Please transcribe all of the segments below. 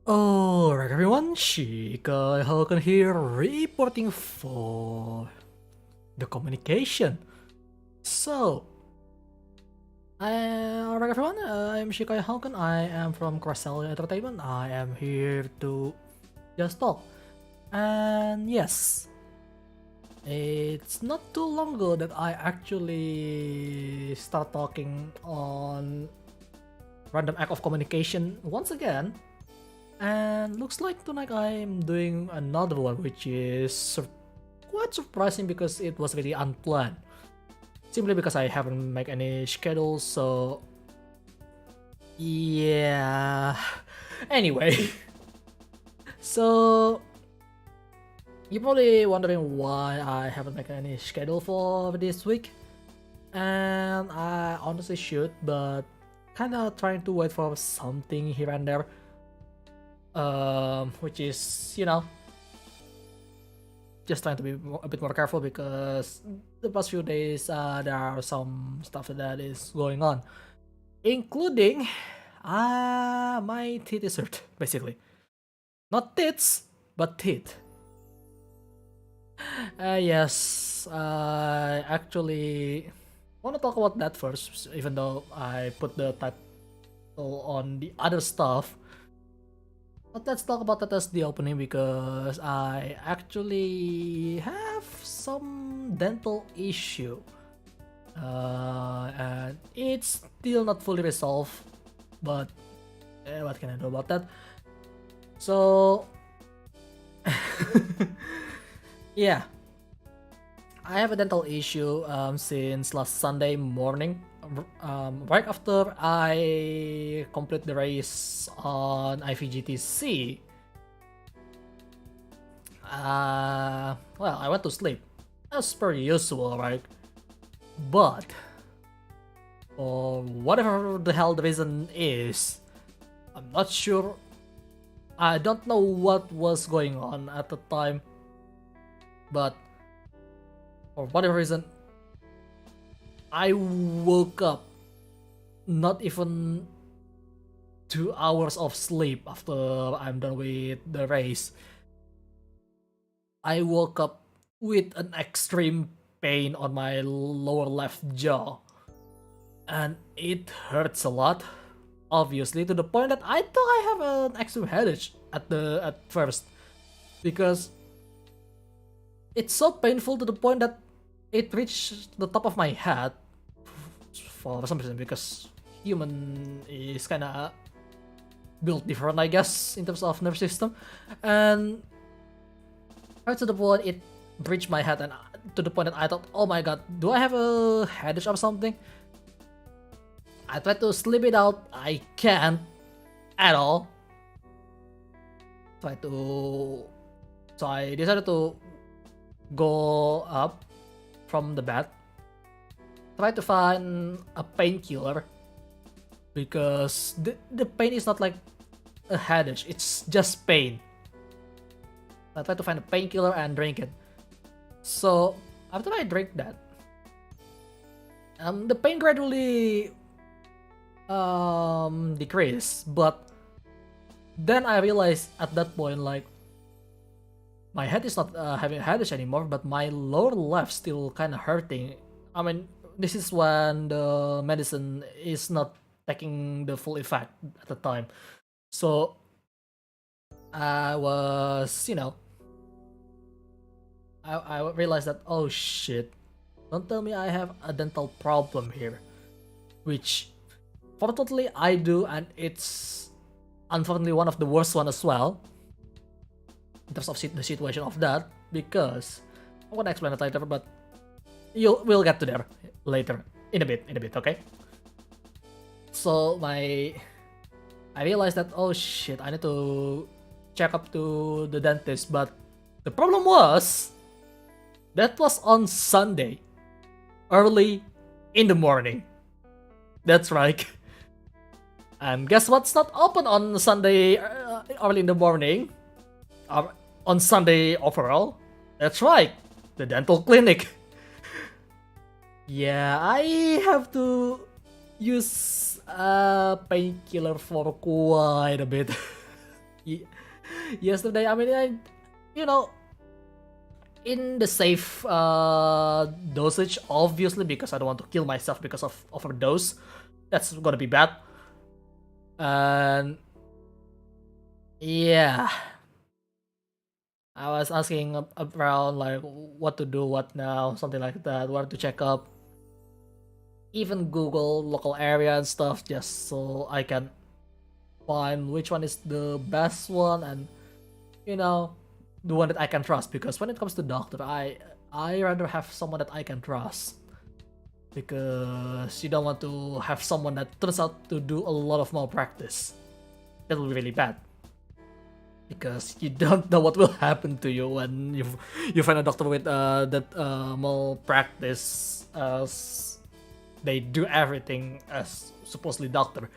Alright everyone, Hogan here reporting for the communication. So, alright everyone, I'm Hogan. I am from Crystal Entertainment. I am here to just talk. And yes, it's not too long ago that I actually start talking on random act of communication once again. And looks like tonight I'm doing another one, which is quite surprising because it was really unplanned. Simply because I haven't made any schedule, so yeah. Anyway, so you're probably wondering why I haven't made any schedule for this week, and I honestly should, but kinda trying to wait for something here and there. Which is, just trying to be a bit more careful because the past few days there are some stuff that is going on, including my teeth is hurt, basically. Not tits, but teeth. Yes, I actually want to talk about that first, even though I put the title on the other stuff. But let's talk about that as the opening because I actually have some dental issue. And it's still not fully resolved, but what can I do about that? So, yeah, I have a dental issue since last Sunday morning. Right after I complete the race on IVGTC, well, I went to sleep as per usual, right? But for whatever the hell the reason is, I'm not sure. I don't know what was going on at the time, but for whatever reason, I woke up not even 2 hours of sleep after I'm done with the race. I woke up with an extreme pain on my lower left jaw, and it hurts a lot, obviously, to the point that I thought I have an extreme headache at first, because it's so painful to the point that it reached the top of my head for some reason, because human is kind of built different, I guess, in terms of nerve system, and right to the point it reached my head, and to the point that I thought, oh my god, do I have a headache or something? I tried to sleep it out, I can't at all. So I decided to go up from the bed, try to find a painkiller, because the pain is not like a headache, it's just pain. I try to find a painkiller and drink it. So after I drink that, the pain gradually decreased, but then I realized at that point, like, my head is not having a headache anymore, but my lower left still kind of hurting. I mean, this is when the medicine is not taking the full effect at the time. So I was, I realized that, oh shit, don't tell me I have a dental problem here. Which, fortunately, I do, and it's unfortunately one of the worst one as well, in terms of the situation of that, because I'm gonna explain it later, but we'll get to there later in a bit, okay? So I realized that, oh shit, I need to check up to the dentist, but the problem was that was on Sunday, early in the morning. That's right. And guess what's not open on Sunday early in the morning? On Sunday overall? That's right, the dental clinic. Yeah, I have to use a painkiller for quite a bit. yesterday. I mean, you know, in the safe dosage, obviously, because I don't want to kill myself because of overdose. That's gonna be bad. And yeah, I was asking around like what to do, what now, something like that, where to check up. Even Google local area and stuff, just so I can find which one is the best one, and you know, the one that I can trust. Because when it comes to doctor, I rather have someone that I can trust, because you don't want to have someone that turns out to do a lot of malpractice. That will be really bad, because you don't know what will happen to you when you find a doctor with that malpractice, as they do everything as supposedly doctor.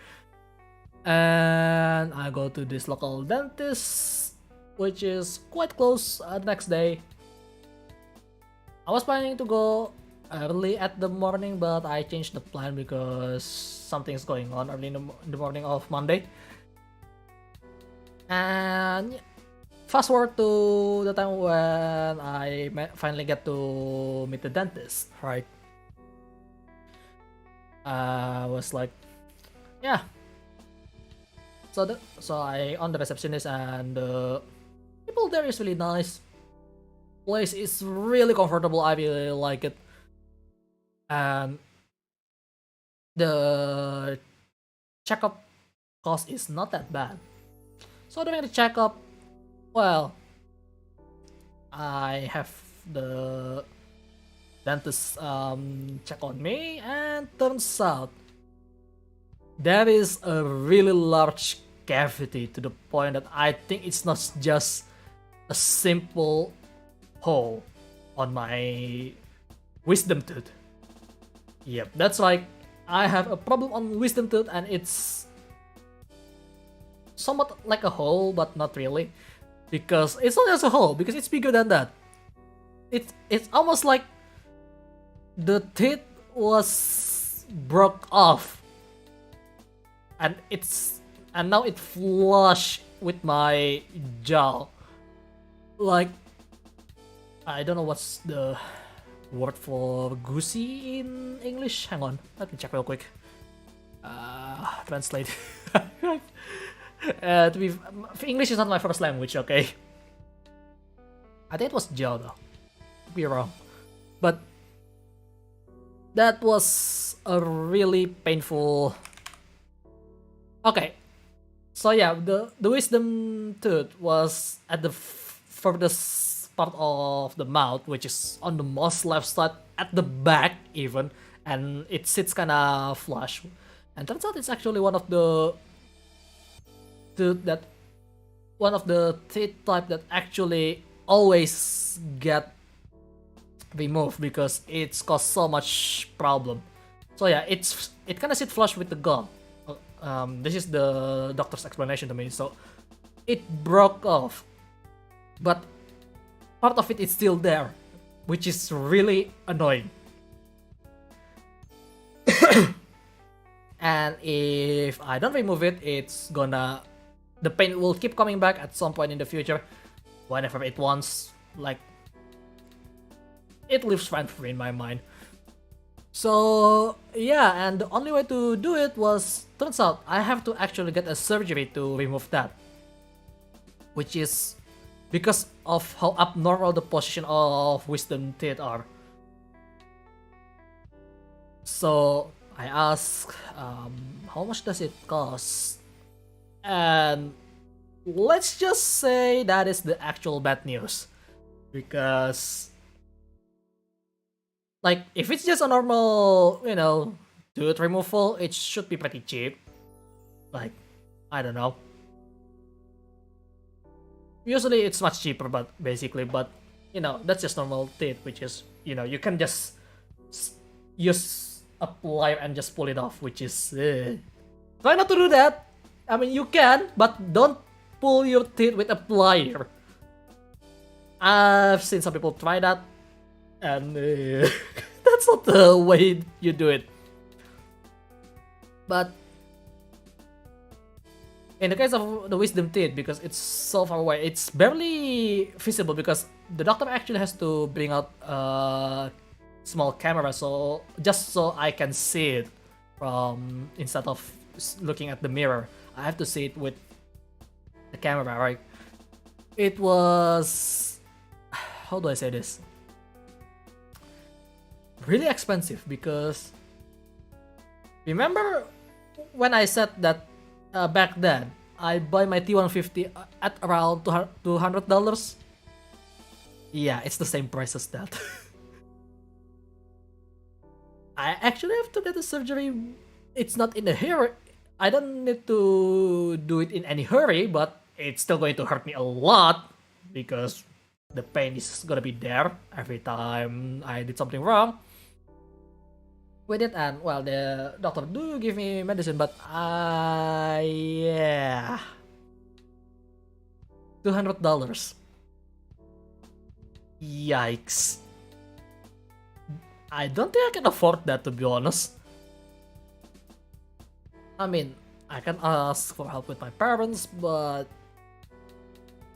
And I go to this local dentist, which is quite close. The next day, I was planning to go early at the morning, but I changed the plan because something's going on early in the morning of Monday. And fast forward to the time when I finally get to meet the dentist, right? I was like, yeah. So I on the receptionist, and the people there is really nice. Place is really comfortable. I really like it, and the checkup cost is not that bad. So during the checkup, well, I have the dentist check on me, and turns out there is a really large cavity, to the point that I think it's not just a simple hole on my wisdom tooth. Yep, that's like I have a problem on wisdom tooth, and it's somewhat like a hole, but not really, because it's not just a hole, because it's bigger than that. It's almost like the teeth was broke off, and now it flush with my jaw. Like, I don't know what's the word for goosey in English. Hang on, let me check real quick. Translate. English is not my first language, okay? I think it was jaw though. Could be wrong, but that was a really painful. Okay, so yeah, the wisdom tooth was at the furthest part of the mouth, which is on the most left side, at the back even, and it sits kind of flush. And turns out it's actually one of the teeth type that actually always get removed, because it's caused so much problem. So yeah, it kind of sit flush with the gum. This is the doctor's explanation to me. So it broke off, but part of it is still there, which is really annoying. And if I don't remove it, the pain will keep coming back at some point in the future, whenever it wants. Like, it lives rent free in my mind. So yeah, and the only way to do it was, turns out I have to actually get a surgery to remove that, which is because of how abnormal the position of wisdom teeth are. So I asked, how much does it cost? And let's just say that is the actual bad news, because like, if it's just a normal, tooth removal, it should be pretty cheap. Like, I don't know. Usually it's much cheaper, but that's just normal teeth, which is, you can just use a plier and just pull it off, which is, try not to do that. I mean, you can, but don't pull your teeth with a plier. I've seen some people try that, and that's not the way you do it. But In the case of the wisdom teeth, because it's so far away, it's barely visible because the doctor actually has to bring out a small camera, so just so I can see it from instead of looking at the mirror. I have to see it with the camera, right? It was, how do I say this? Really expensive because remember when I said that back then I buy my T150 at around $200? Yeah, it's the same price as that. I actually have to get the surgery. It's not in a hurry. I don't need to do it in any hurry, but it's still going to hurt me a lot because the pain is gonna be there every time I did something wrong with it. And well, the doctor do give me medicine, but yeah, $200. Yikes. I don't think I can afford that, to be honest. I mean, I can ask for help with my parents, but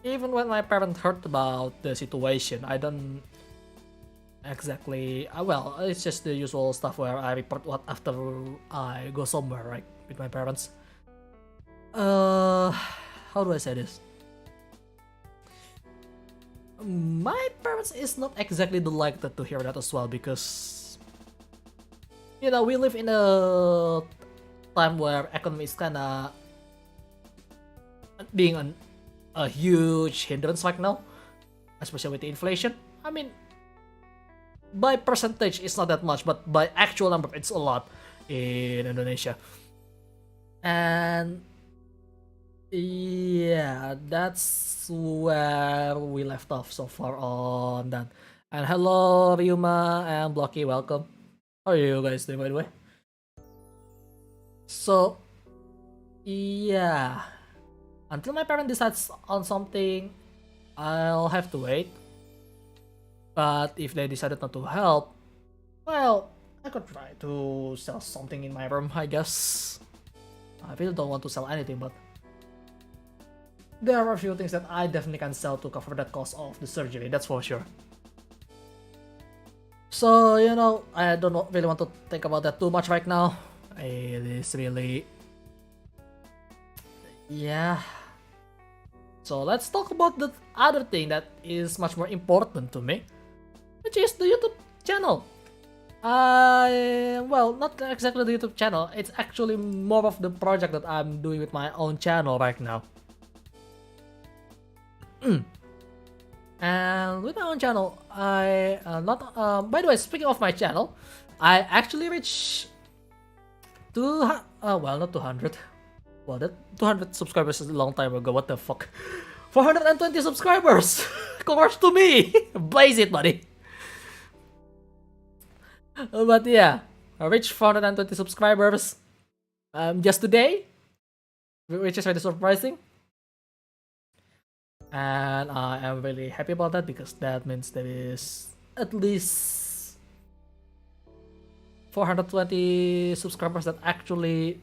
even when my parents heard about the situation, I don't exactly. Well, it's just the usual stuff where I report what after I go somewhere, right, with my parents. How do I say this? My parents is not exactly delighted to hear that as well because, you know, we live in a time where economy is kinda being a huge hindrance right now, especially with the inflation. I mean, by percentage it's not that much, but by actual number it's a lot in Indonesia. And yeah, that's where we left off so far on that. And hello Ryuma and Blocky, welcome. How are you guys doing, by the way? So yeah, until my parent decides on something, I'll have to wait. But if they decided not to help, well, I could try to sell something in my room, I guess. I really don't want to sell anything, but there are a few things that I definitely can sell to cover the cost of the surgery, that's for sure. So, you know, I don't really want to think about that too much right now. It is really... yeah. So let's talk about the other thing that is much more important to me, which is the YouTube channel. Well, not exactly the YouTube channel, it's actually more of the project that I'm doing with my own channel right now. And with my own channel, by the way, speaking of my channel, I actually reached well, not 200. Well, that 200 subscribers is a long time ago. What the fuck? 420 subscribers. Congrats to me. Blaze it, buddy. But yeah, I reached 420 subscribers just today, which is really surprising. And I am really happy about that because that means there is at least 420 subscribers that actually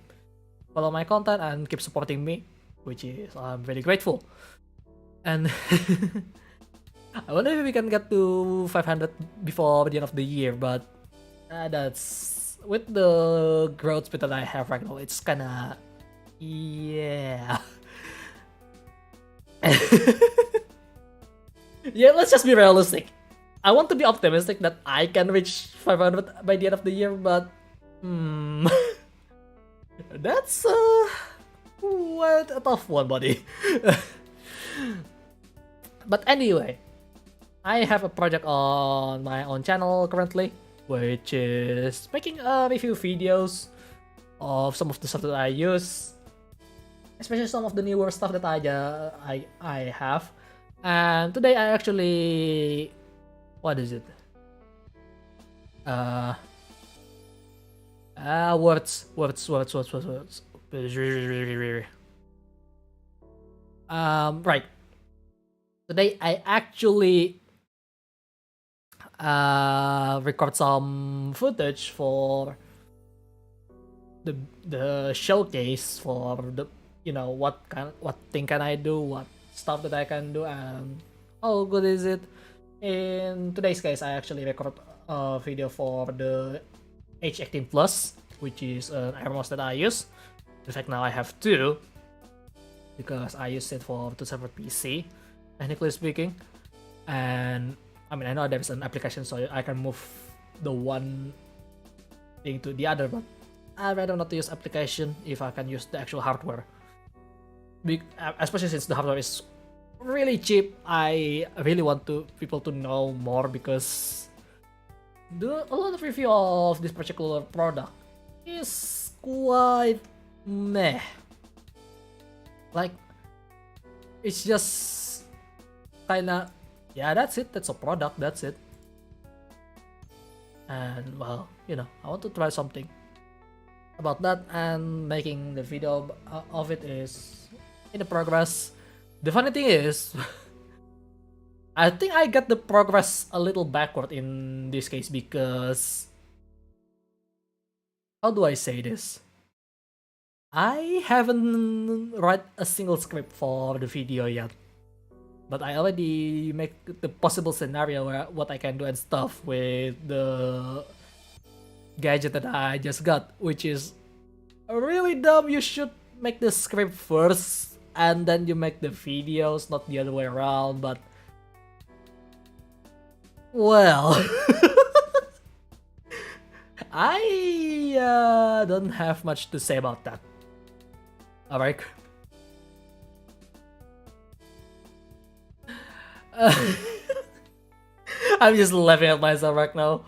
follow my content and keep supporting me, which is I'm very grateful. And I wonder if we can get to 500 before the end of the year, but that's with the growth speed that I have right now, it's kinda, yeah. Yeah, let's just be realistic. I want to be optimistic that I can reach 500 by the end of the year, but that's quite a tough one, buddy. But anyway, I have a project on my own channel currently, which is making review videos of some of the stuff that I use, especially some of the newer stuff that I have. And today I actually, what is it? Words. Right. Today I actually record some footage for the showcase for what thing can I do, what stuff that I can do, and how good is it. In today's case, I actually record a video for the H18 Plus, which is an R.A.O.C that I use. In fact, now I have two because I use it for two separate PC, technically speaking. And I mean, I know there's an application so I can move the one thing to the other, but I'd rather not use application if I can use the actual hardware. Especially since the hardware is really cheap, I really want people to know more because a lot of review of this particular product is quite meh. Like, it's just kinda, yeah, that's it, that's a product, that's it. And well, I want to try something about that, and making the video of it is in the progress. The funny thing is, I think I got the progress a little backward in this case because, how do I say this? I haven't write a single script for the video yet, but I already make the possible scenario where what I can do and stuff with the gadget that I just got, which is really dumb. You should make the script first and then you make the videos, not the other way around, but well, I don't have much to say about that. Alright. I'm just laughing at myself right now.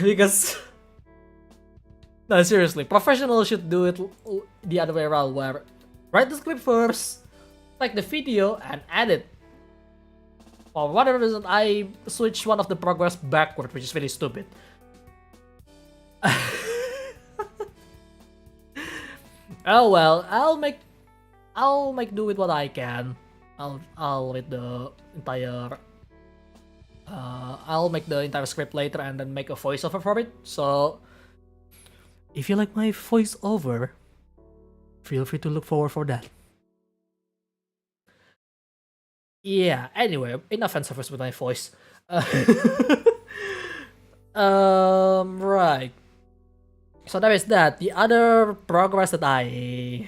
Because, no, seriously, professionals should do it the other way around, where write the script first, make the video, and edit. For whatever reason, I switched one of the progress backward, which is really stupid. Oh well, I'll make do with what I can. I'll make the entire script later and then make a voiceover for it. So if you like my voiceover, feel free to look forward for that. Yeah, anyway, enough fan service with my voice. Right. So there is that. The other progress that I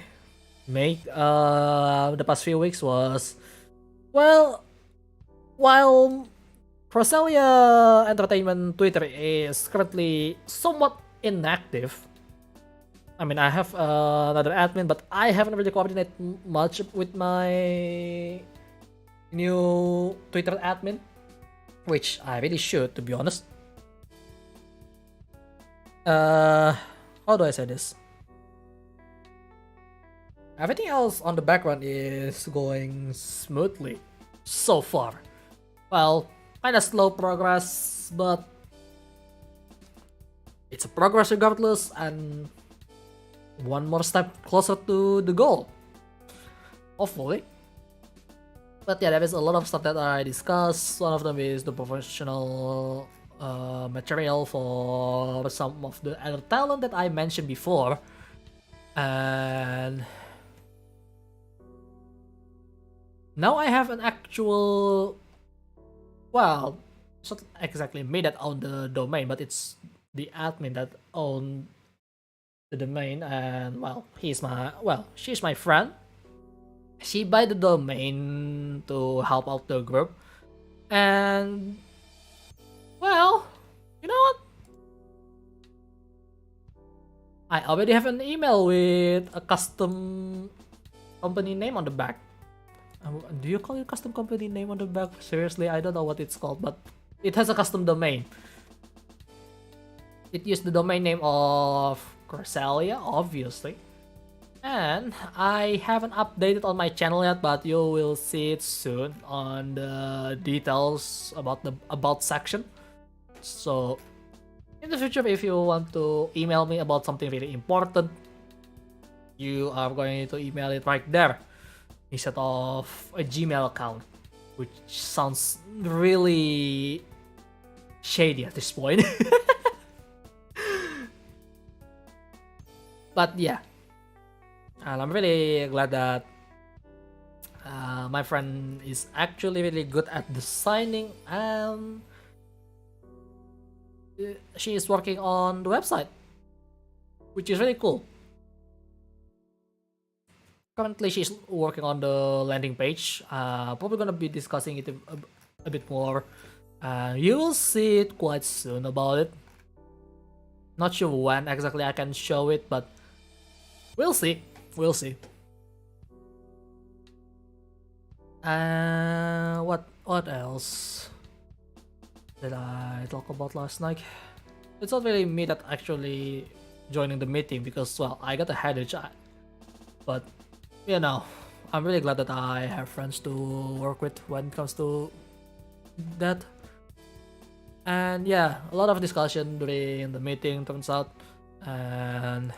made the past few weeks was, well, while Roselia Entertainment Twitter is currently somewhat inactive. I mean, I have another admin, but I haven't really coordinated much with my new Twitter admin, which I really should, to be honest. How do I say this? Everything else on the background is going smoothly so far. Well, kinda slow progress, but it's a progress regardless, and one more step closer to the goal, hopefully. But yeah, there is a lot of stuff that I discussed. One of them is the professional material for some of the other talent that I mentioned before, and now I have an actual, well, it's not exactly me that own the domain, but it's the admin that own the domain, and well, she's my friend. She buy the domain to help out the group, and well, you know what? I already have an email with a custom company name on the back. Do you call it custom company name on the back? Seriously, I don't know what it's called, but it has a custom domain. It used the domain name of Corsalia, obviously. And I haven't updated on my channel yet, but you will see it soon on the details about the about section. So in the future, if you want to email me about something really important, you are going to email it right there instead of a Gmail account, which sounds really shady at this point. But yeah, and I'm really glad that my friend is actually really good at designing, and she is working on the website, which is really cool. Currently, she's working on the landing page. Probably gonna be discussing it a bit more. You will see it quite soon about it. Not sure when exactly I can show it, but we'll see. We'll see. What else did I talk about last night? It's not really me that actually joining the meeting because, well, I got a headache. But you know, I'm really glad that I have friends to work with when it comes to that. And yeah, a lot of discussion during the meeting turns out, and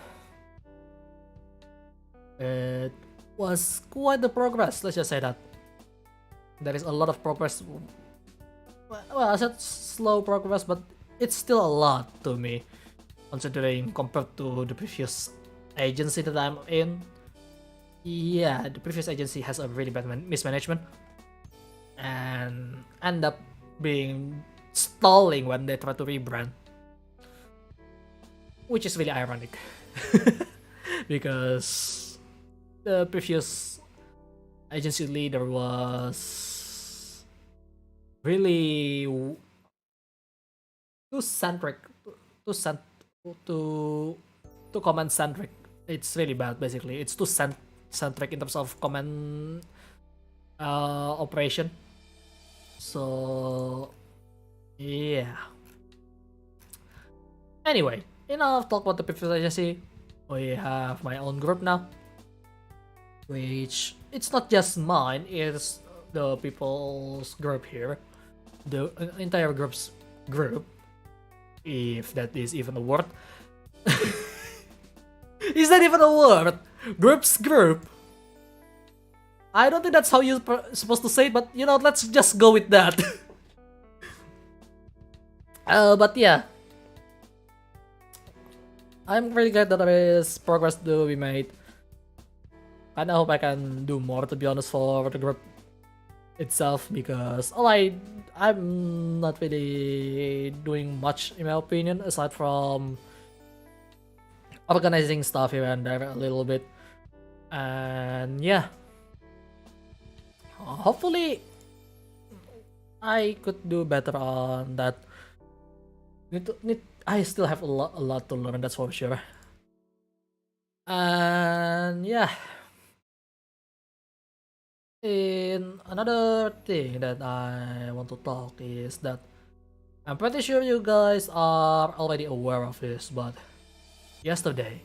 it was quite the progress. Let's just say that there is a lot of progress. Well, I said slow progress, but it's still a lot to me, considering compared to the previous agency that I'm in. Yeah, the previous agency has a really bad mismanagement and end up being stalling when they try to rebrand, which is really ironic because the previous agency leader was really too centric, too comment centric. It's really bad. Basically, it's too centric in terms of comment operation. So yeah. Anyway, enough talk about the previous agency. We have my own group now, which it's not just mine, it's the people's group here, the entire group's group, if that is even a word. Is that even a word? Group's group. I don't think that's how you're supposed to say it, but you know, let's just go with that. But yeah, I'm really glad that there is progress to be made. And I hope I can do more, to be honest, for the group itself, because I'm not really doing much in my opinion, aside from organizing stuff here and there a little bit. And yeah, hopefully I could do better on that. I still have a lot to learn, that's for sure. And yeah, in another thing that I want to talk is that I'm pretty sure you guys are already aware of this, but yesterday,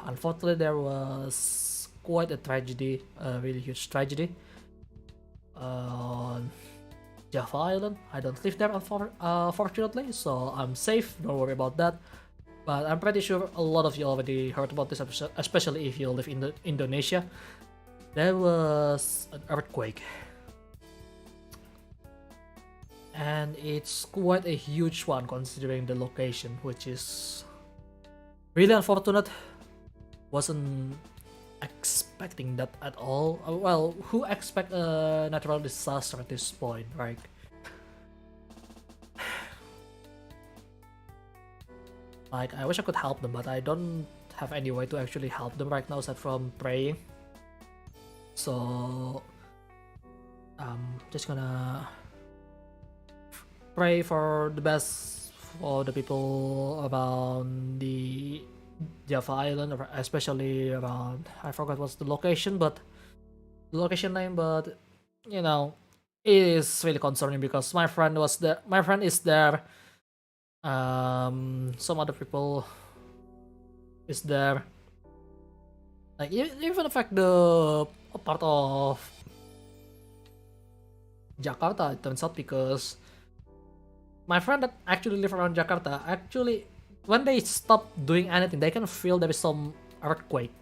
unfortunately, there was quite a tragedy, a really huge tragedy on Java Island. I don't live there, unfortunately, so I'm safe. Don't worry about that. But I'm pretty sure a lot of you already heard about this, especially if you live in Indonesia. There was an earthquake, and it's quite a huge one considering the location, which is really unfortunate. Wasn't expecting that at all. Well, who expect a natural disaster at this point, right? Like, I wish I could help them, but I don't have any way to actually help them right now aside from praying. So I'm just gonna pray for the best for the people around the Java Island, especially around, I forgot what's the location, but the location name, but you know, it is really concerning because my friend was there. My friend is there. Some other people is there. Like even the fact the part of Jakarta, it turns out, because my friend that actually live around Jakarta, actually when they stop doing anything, they can feel there is some earthquake,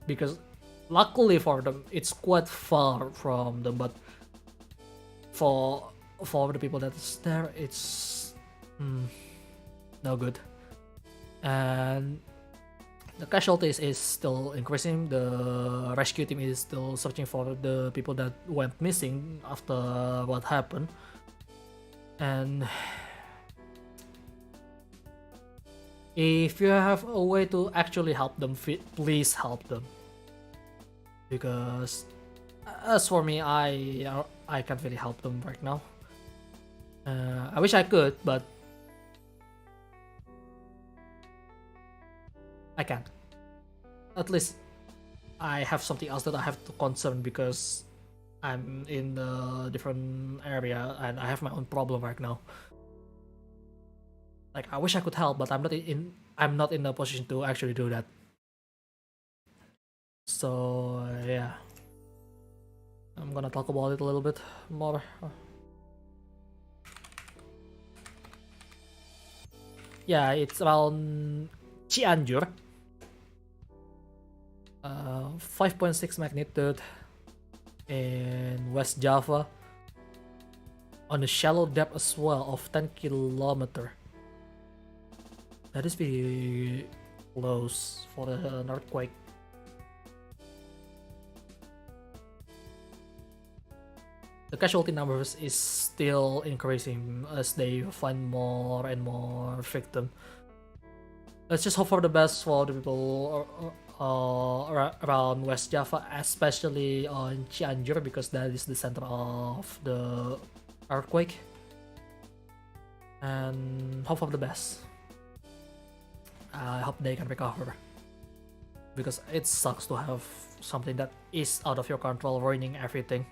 because luckily for them it's quite far from them, but for the people that's there, it's no good. And The casualties is still increasing. The rescue team is still searching for the people that went missing after what happened. And if you have a way to actually help them, please help them. Because as for me, I can't really help them right now. I wish I could, but I can't. At least I have something else that I have to concern because I'm in a different area and I have my own problem right now. Like, I wish I could help, but I'm not in a position to actually do that. So yeah, I'm gonna talk about it a little bit more. Yeah, it's around Cianjur. 5.6 magnitude in West Java, on a shallow depth as well of 10 kilometer. That is pretty close for an earthquake. The casualty numbers is still increasing as they find more and more victims. Let's just hope for the best for the people around West Java, especially on Cianjur, because that is the center of the earthquake. And hope for the best. I hope they can recover, because it sucks to have something that is out of your control ruining everything.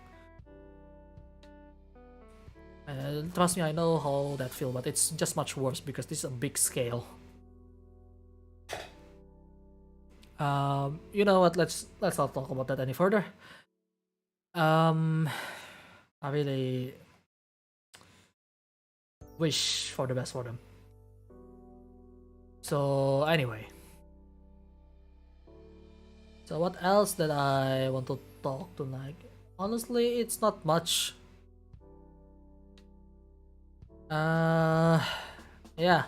And trust me, I know how that feels, but it's just much worse because this is a big scale. You know what? Let's not talk about that any further. I really wish for the best for them. So anyway, so what else that I want to talk tonight? Honestly, it's not much. Yeah.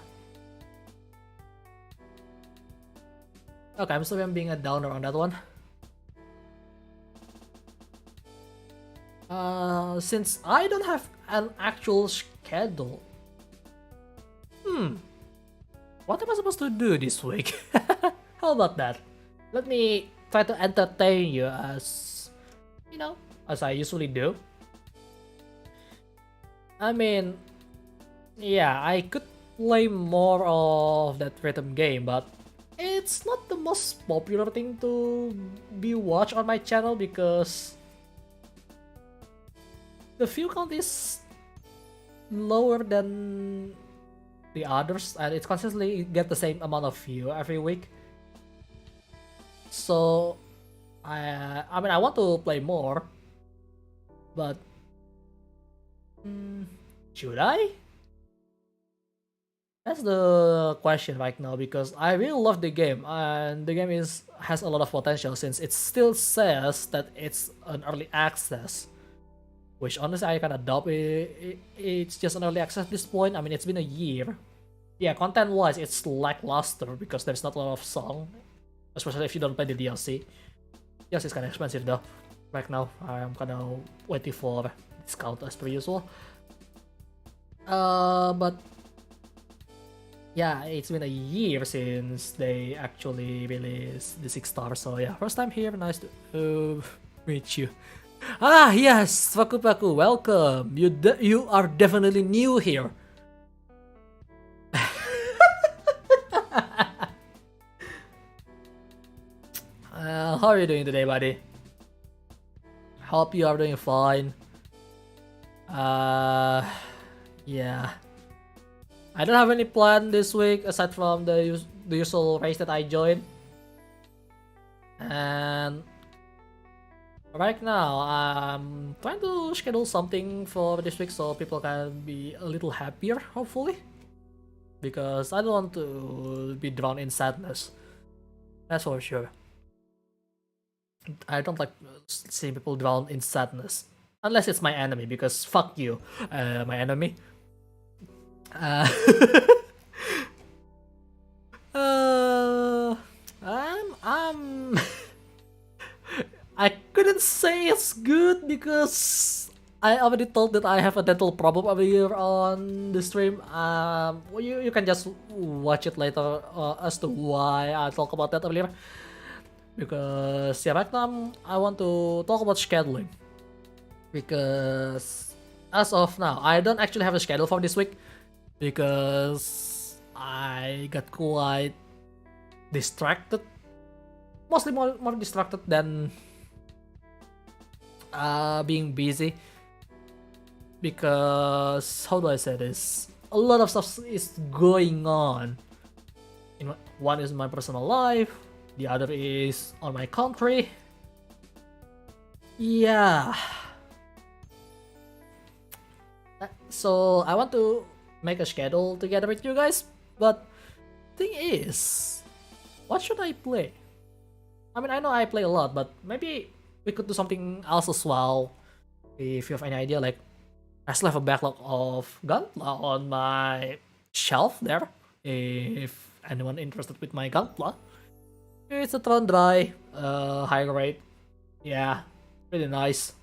Okay, I'm sorry I'm being a downer on that one. Since I don't have an actual schedule. What am I supposed to do this week? How about that? Let me try to entertain you as, you know, as I usually do. I mean, yeah, I could play more of that rhythm game, but it's not the most popular thing to be watched on my channel because the view count is lower than the others, and it's constantly get the same amount of view every week. So I mean, I want to play more, but should I? That's the question right now, because I really love the game and the game has a lot of potential, since it still says that it's an early access, which honestly I can adopt. It's just an early access at this point. I mean, it's been a year. Yeah, content wise it's lackluster because there's not a lot of song, especially if you don't play the DLC. Yes, it's kind of expensive though. Right now I'm kind of waiting for discount as per usual. But yeah, it's been a year since they actually released the 6 stars. So yeah, first time here. Nice to meet you. Ah yes, Faku, welcome. You are definitely new here. How are you doing today, buddy? Hope you are doing fine. Yeah. I don't have any plan this week aside from the usual race that I joined. And right now, I'm trying to schedule something for this week so people can be a little happier, hopefully. Because I don't want to be drowned in sadness. That's for sure. I don't like seeing people drown in sadness. Unless it's my enemy, because fuck you, my enemy. I couldn't say it's good because I already told that I have a dental problem over here on the stream. Well, you can just watch it later as to why I talk about that earlier. Because yeah, right now I want to talk about scheduling. Because as of now, I don't actually have a schedule for this week because I got quite distracted. Mostly more distracted than being busy. Because how do I say this? A lot of stuff is going on. One is my personal life, the other is on my country. Yeah. So I want to make a schedule together with you guys, but thing is, what should I play? I mean, I know I play a lot, but maybe we could do something else as well. If you have any idea, like I still have a backlog of Gunpla on my shelf there. If anyone interested with my Gunpla, it's a Tron Dry, high grade. Yeah, really nice.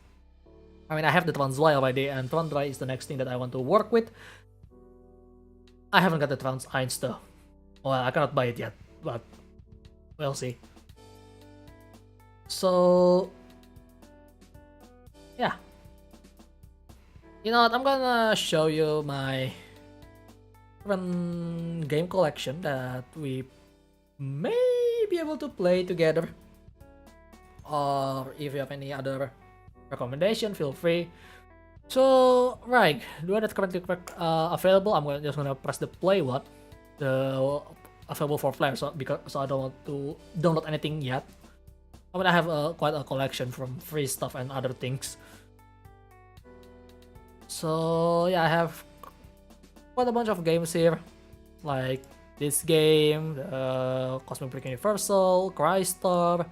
I mean, I have the Tron Zwei already, and Tron Dry is the next thing that I want to work with. I haven't got the Trans 1 though. Well, I cannot buy it yet, but we'll see. So, yeah. You know what, I'm gonna show you my current game collection that we may be able to play together. Or if you have any other recommendation, feel free. So, right, the one that's currently available, I'm just gonna press the play what, the available for players, so I don't want to download anything yet. I mean, I have quite a collection from free stuff and other things. So yeah, I have quite a bunch of games here, like this game, Cosmic Break Universal, Crystar,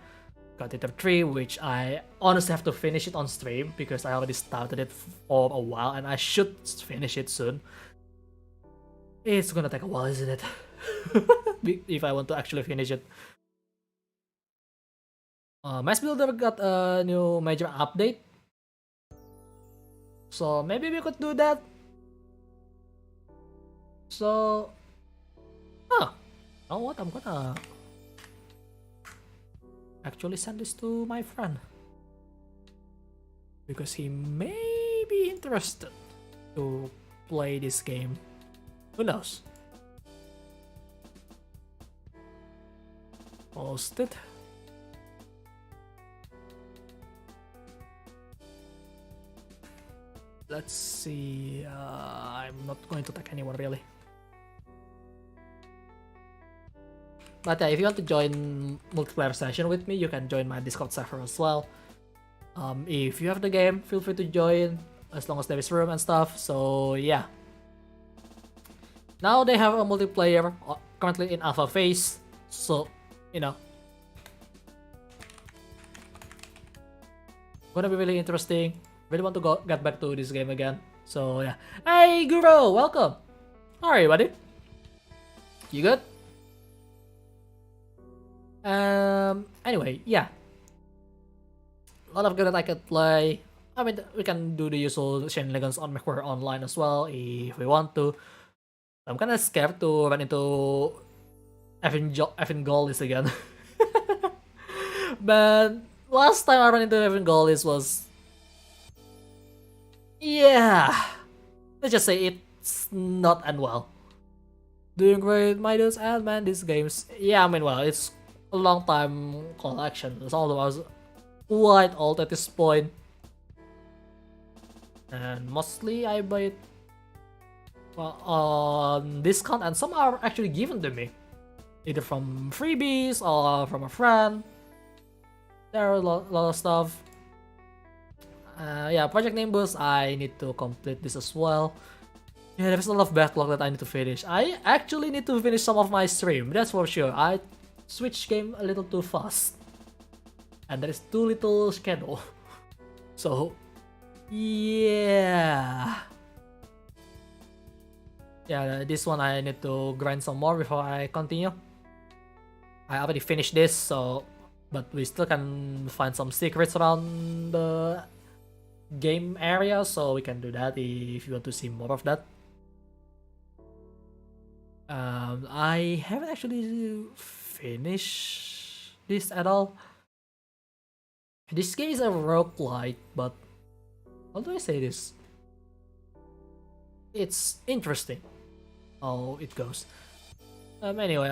Gladiator 3, which I honestly have to finish it on stream because I already started it for a while and I should finish it soon. It's gonna take a while, isn't it? If I want to actually finish it. Mass Builder got a new major update, so maybe we could do that. So, you know what? I'm gonna actually send this to my friend because he may be interested to play this game. Who knows? Post it. Let's see. I'm not going to tag anyone really. But yeah, if you want to join multiplayer session with me, you can join my Discord server as well. If you have the game, feel free to join as long as there is room and stuff. So yeah. Now they have a multiplayer currently in alpha phase. So, you know, gonna be really interesting. Really want to get back to this game again. So yeah. Hey Guru, welcome. How are you, buddy? You good? Anyway, yeah. A lot of good that I could play. I mean, we can do the usual shenanigans on MechWarrior Online as well if we want to. I'm kinda scared to run into Evan Goalies again. But last time I ran into Evan Goalies was... yeah, let's just say it's not end well. Doing great, my dudes, and man, these games. Yeah, I mean, well, it's a long time collection. It's almost quite old at this point, and mostly I buy it on discount, and some are actually given to me, either from freebies or from a friend. There are a lot of stuff. Yeah, Project Nimbus, I need to complete this as well. Yeah, there's a lot of backlog that I need to finish. I actually need to finish some of my stream, that's for sure. I switched game a little too fast. And there is too little schedule. So, yeah. Yeah, this one I need to grind some more before I continue. I already finished this, so but we still can find some secrets around the game area, so we can do that if you want to see more of that. I haven't actually finished this at all. This game is a roguelike, but how do I say this? It's interesting how it goes. Anyway,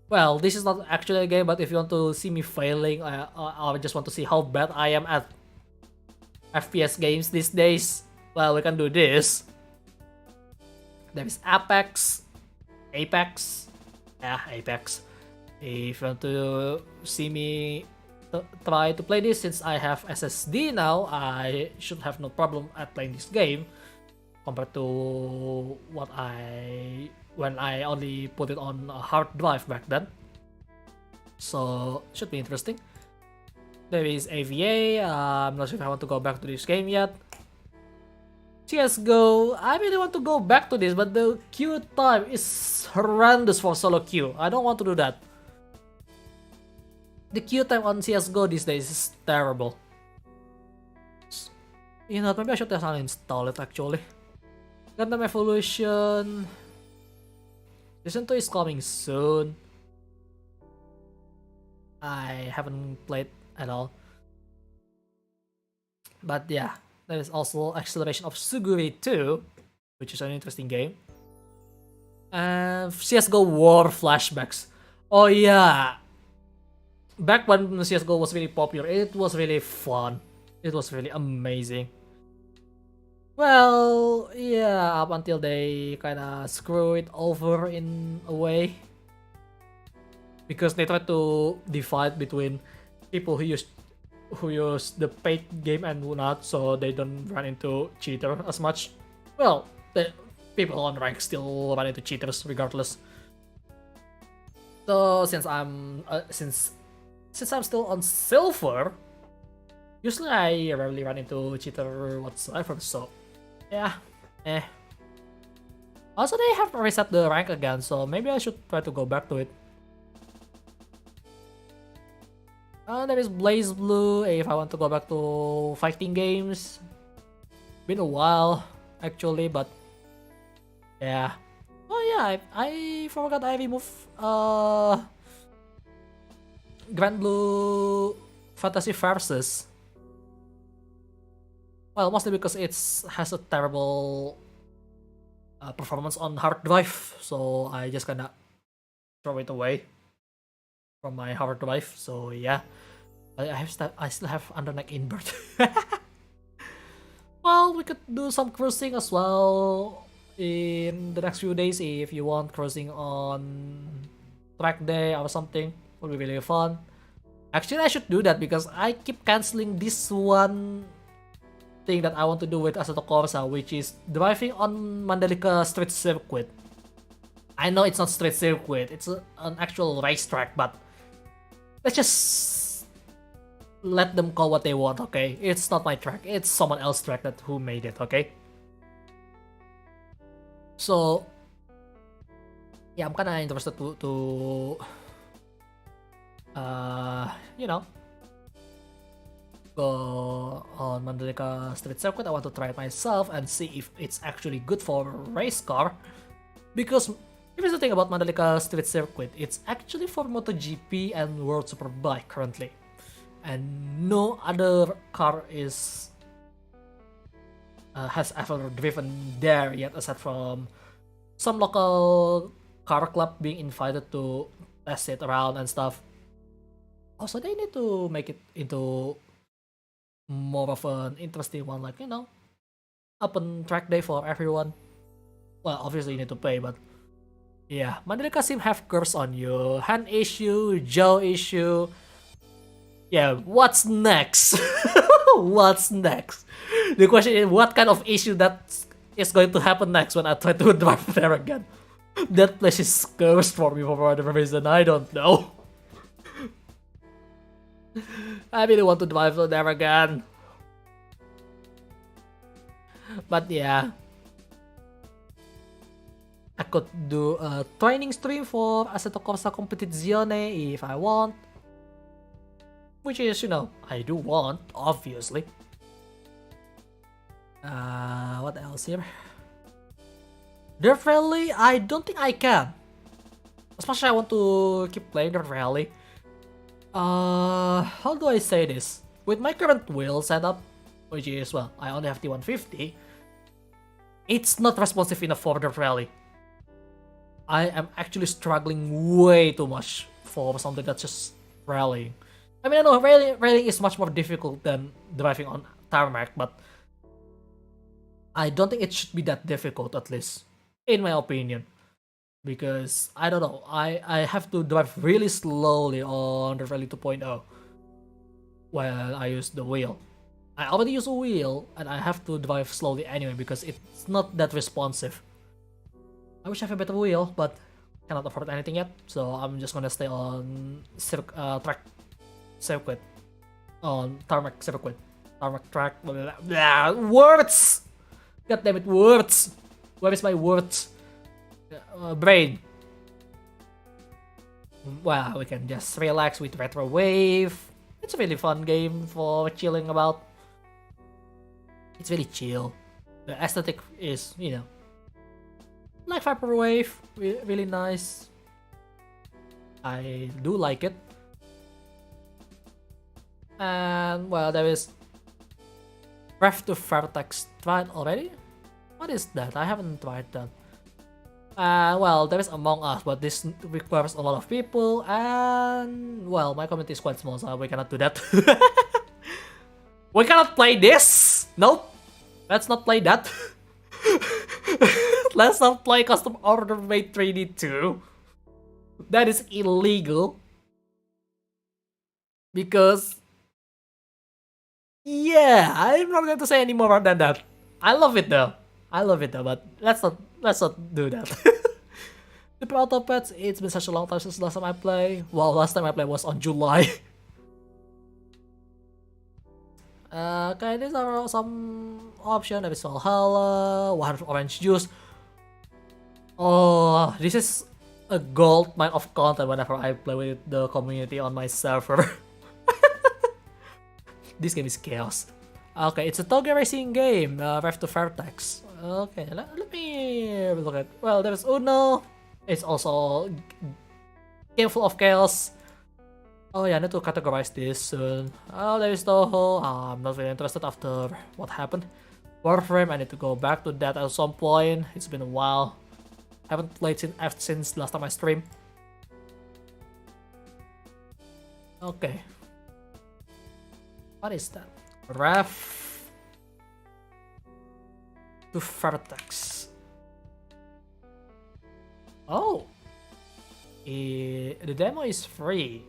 well, this is not actually a game, but if you want to see me failing, I just want to see how bad I am at FPS games these days. Well, we can do this. There is Apex. Yeah, Apex. If you want to see me try to play this, since I have SSD now, I should have no problem at playing this game compared to when I only put it on a hard drive back then. So should be interesting. There is AVA. I'm not sure if I want to go back to this game yet. CSGO, I really want to go back to this, but the queue time is horrendous for solo queue. I don't want to do that. The queue time on CSGO these days is terrible. You know, maybe I should just uninstall it actually. Gundam Evolution. Season 2 is coming soon. I haven't played at all. But yeah. There is also Acceleration of Suguri 2, which is an interesting game. And CSGO War Flashbacks. Oh yeah! Back when CSGO was really popular, it was really fun. It was really amazing. Well, yeah, up until they kinda screw it over in a way. Because they tried to divide between people who use the paid game and who not, so they don't run into cheater as much. Well, the people on rank still run into cheaters regardless. So since I'm still on silver, usually I rarely run into cheater whatsoever. So yeah, Also, they have reset the rank again, so maybe I should try to go back to it. There is Blaze Blue if I want to go back to fighting games. Been a while, actually, but yeah. Oh yeah, I forgot I removed Grand Blue Fantasy Versus. Well, mostly because it has a terrible performance on hard drive, so I just kinda throw it away from my hard drive. So yeah, I still have underneck invert. Well, we could do some cruising as well in the next few days if you want cruising on track day or something. Would be really fun. Actually, I should do that because I keep canceling this one thing that I want to do with Assetto Corsa, which is driving on Mandalika Street Circuit. I know it's not street circuit, it's an actual racetrack, but let's just let them call what they want, okay? It's not my track, it's someone else's track who made it, okay? So yeah, I'm kinda interested to you know, go on Mandalika Street Circuit. I want to try it myself and see if it's actually good for race car. Because here's the thing about Mandalika Street Circuit, it's actually for MotoGP and World Superbike currently. And no other car has ever driven there yet aside from some local car club being invited to test it around and stuff. Also, they need to make it into more of an interesting one, like, you know, open track day for everyone. Well, obviously you need to pay, but yeah, Mandalika Sim have curves on you, hand issue, jaw issue. Yeah, what's next? What's next? The question is, what kind of issue that is going to happen next when I try to drive there again? That place is cursed for me for whatever reason, I don't know. I really want to drive there again. But yeah, I could do a training stream for Assetto Corsa Competizione if I want. which is, you know, I do want, obviously. What else here? Dirt Rally, I don't think I can. As much as I want to keep playing Dirt Rally. How do I say this? With my current wheel setup, which is, well, I only have T150, it's not responsive enough for Dirt Rally. I am actually struggling way too much for something that's just rallying. I mean, I know rallying is much more difficult than driving on tarmac, but I don't think it should be that difficult, at least, in my opinion. Because, I don't know, I have to drive really slowly on the Rally 2.0 while I use the wheel. I already use a wheel, and I have to drive slowly anyway because it's not that responsive. I wish I have a better wheel, but cannot afford anything yet, so I'm just gonna stay on track circuit. On tarmac circuit. Tarmac track. Blah, blah, blah. Words! God damn it, words! Where is my words? Brain. Well, we can just relax with Retro Wave. It's a really fun game for chilling about. It's really chill. The aesthetic is, you know, like Vaporwave, really nice. I do like it. And, well, there is Breath to Vertex tried already? What is that? I haven't tried that. Well, there is Among Us, but this requires a lot of people, and, well, my community is quite small, so we cannot do that. We cannot play this! Nope! Let's not play that. Let's not play custom order made 3D2. That is illegal. Because, yeah, I'm not going to say any more than that. I love it though. But let's not do that. The Auto Pets, it's been such a long time since last time I played. Well, last time I played was on July. Okay, these are some options. There is Valhalla, 100 orange juice. Oh, this is a gold mine of content whenever I play with the community on my server. This game is chaos. Okay, it's a Toge racing game, Breath to Vertex. Okay, let me look at. Well, there's Uno. It's also game full of chaos. Oh yeah, I need to categorize this soon. Oh, there is Toho. I'm not really interested after what happened. Warframe, I need to go back to that at some point. It's been a while. Haven't played since last time I streamed. Okay. What is that? Ref to Vertex. Oh. The demo is free.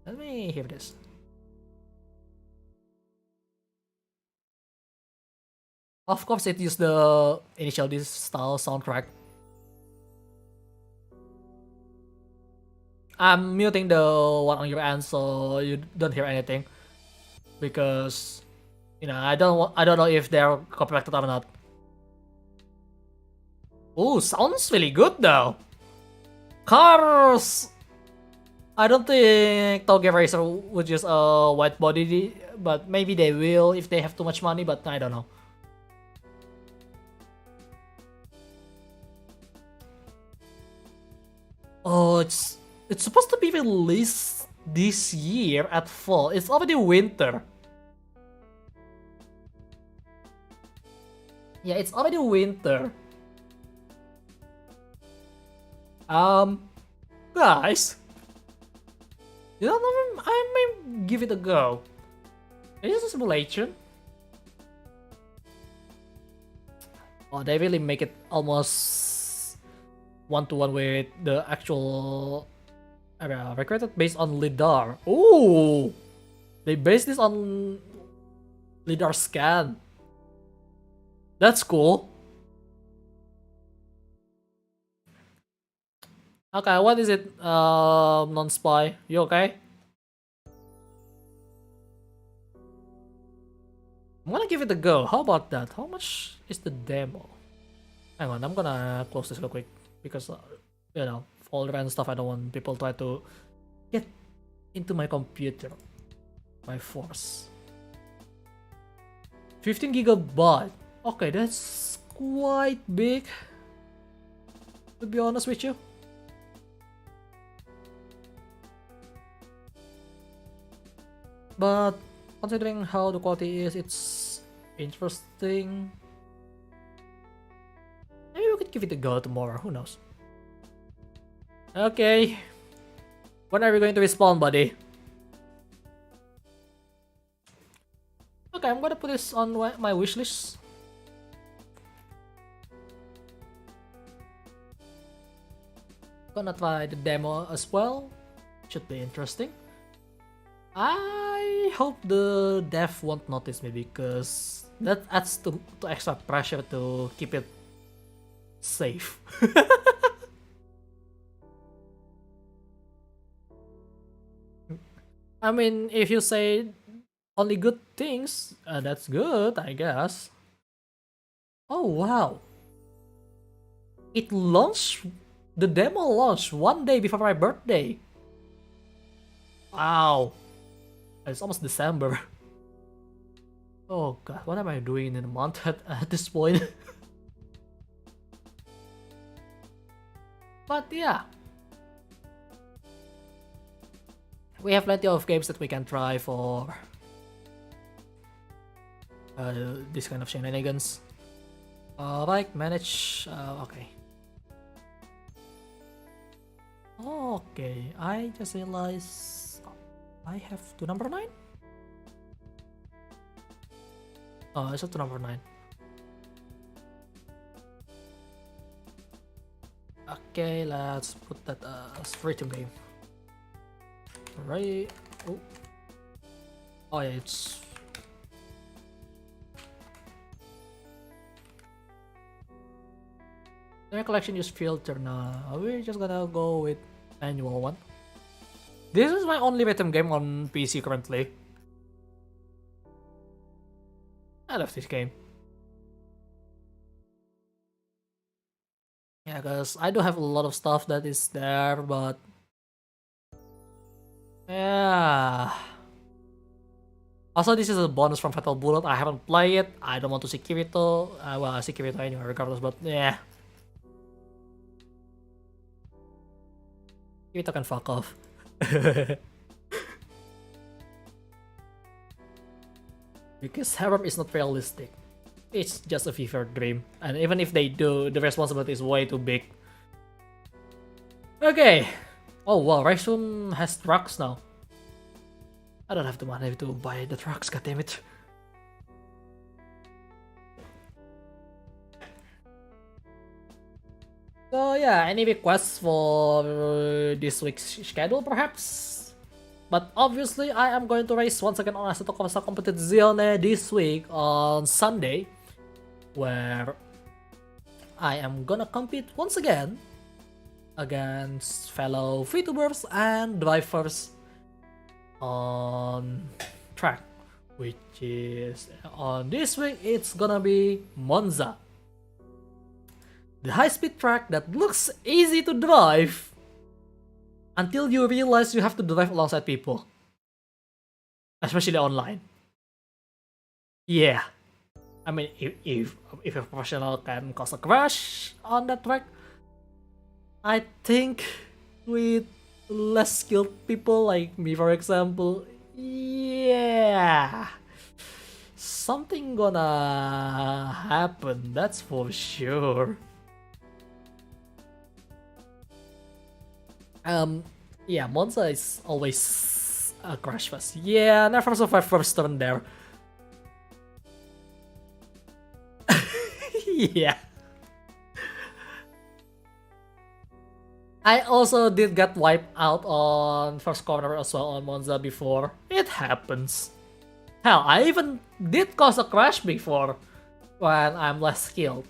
Let me hear this. Of course, it used the initial this style soundtrack. I'm muting the one on your end so you don't hear anything, because you know I don't know if they're copyrighted or not. Oh, sounds really good though. Cars. I don't think Toge Racer would use a white body, but maybe they will if they have too much money, but I don't know. Oh, it's supposed to be released this year at fall. It's already winter. Yeah, it's already winter. Guys, you know, I may give it a go. Is this a simulation? Oh, they really make it almost one-to-one with the actual recruited based on lidar. Ooh, they based this on lidar scan. That's cool. Okay, what is it? Non-spy. You okay? I'm gonna give it a go. How about that? How much is the demo? Hang on, I'm gonna close this real quick because you know, folder and stuff. I don't want people try to get into my computer by force. 15 gigabyte. Okay, that's quite big, to be honest with you. But considering how the quality is, it's interesting. Maybe we could give it a go tomorrow, who knows. Okay. When are we going to respond, buddy? Okay, I'm gonna put this on my wishlist. Gonna try the demo as well. Should be interesting. I hope the dev won't notice me because that adds to extra pressure to keep it safe. I mean, if you say only good things, that's good, I guess. Oh wow. It launched, the demo launched 1 day before my birthday. Wow. It's almost December. Oh god, what am I doing in a month at this point? But yeah. We have plenty of games that we can try for this kind of shenanigans. Alright, manage. Okay. Okay, I just realized I have to number 9? Oh, it's up to number 9. Okay, let's put that as free to game. Right. Oh yeah, it's the collection use filter now. We're just gonna go with annual one. This is my only rhythm game on PC currently. I love this game. Yeah, cause I do have a lot of stuff that is there, but yeah. Also, this is a bonus from Fatal Bullet. I haven't played it. I don't want to see Kirito. Well, I see Kirito anyway, regardless, but yeah. Kirito can fuck off. Because Harem is not realistic. It's just a fever dream. And even if they do, the responsibility is way too big. Okay. Oh wow, R.A.O.C has trucks now. I don't have the money to buy the trucks, goddammit. So yeah, any requests for this week's schedule perhaps? But obviously I am going to race once again on Assetto Corsa Competizione this week on Sunday, where I am gonna compete once again against fellow Vtubers and drivers on track, which is on this week it's gonna be Monza. The high-speed track that looks easy to drive until you realize you have to drive alongside people. Especially online. Yeah. I mean, if a professional can cause a crash on that track, I think with less skilled people like me, for example, yeah, something gonna happen, that's for sure. Yeah, Monza is always a crash fest. Yeah, never survived first turn there. Yeah. I also did get wiped out on first corner as well on Monza before. It happens. Hell, I even did cause a crash before when I'm less skilled.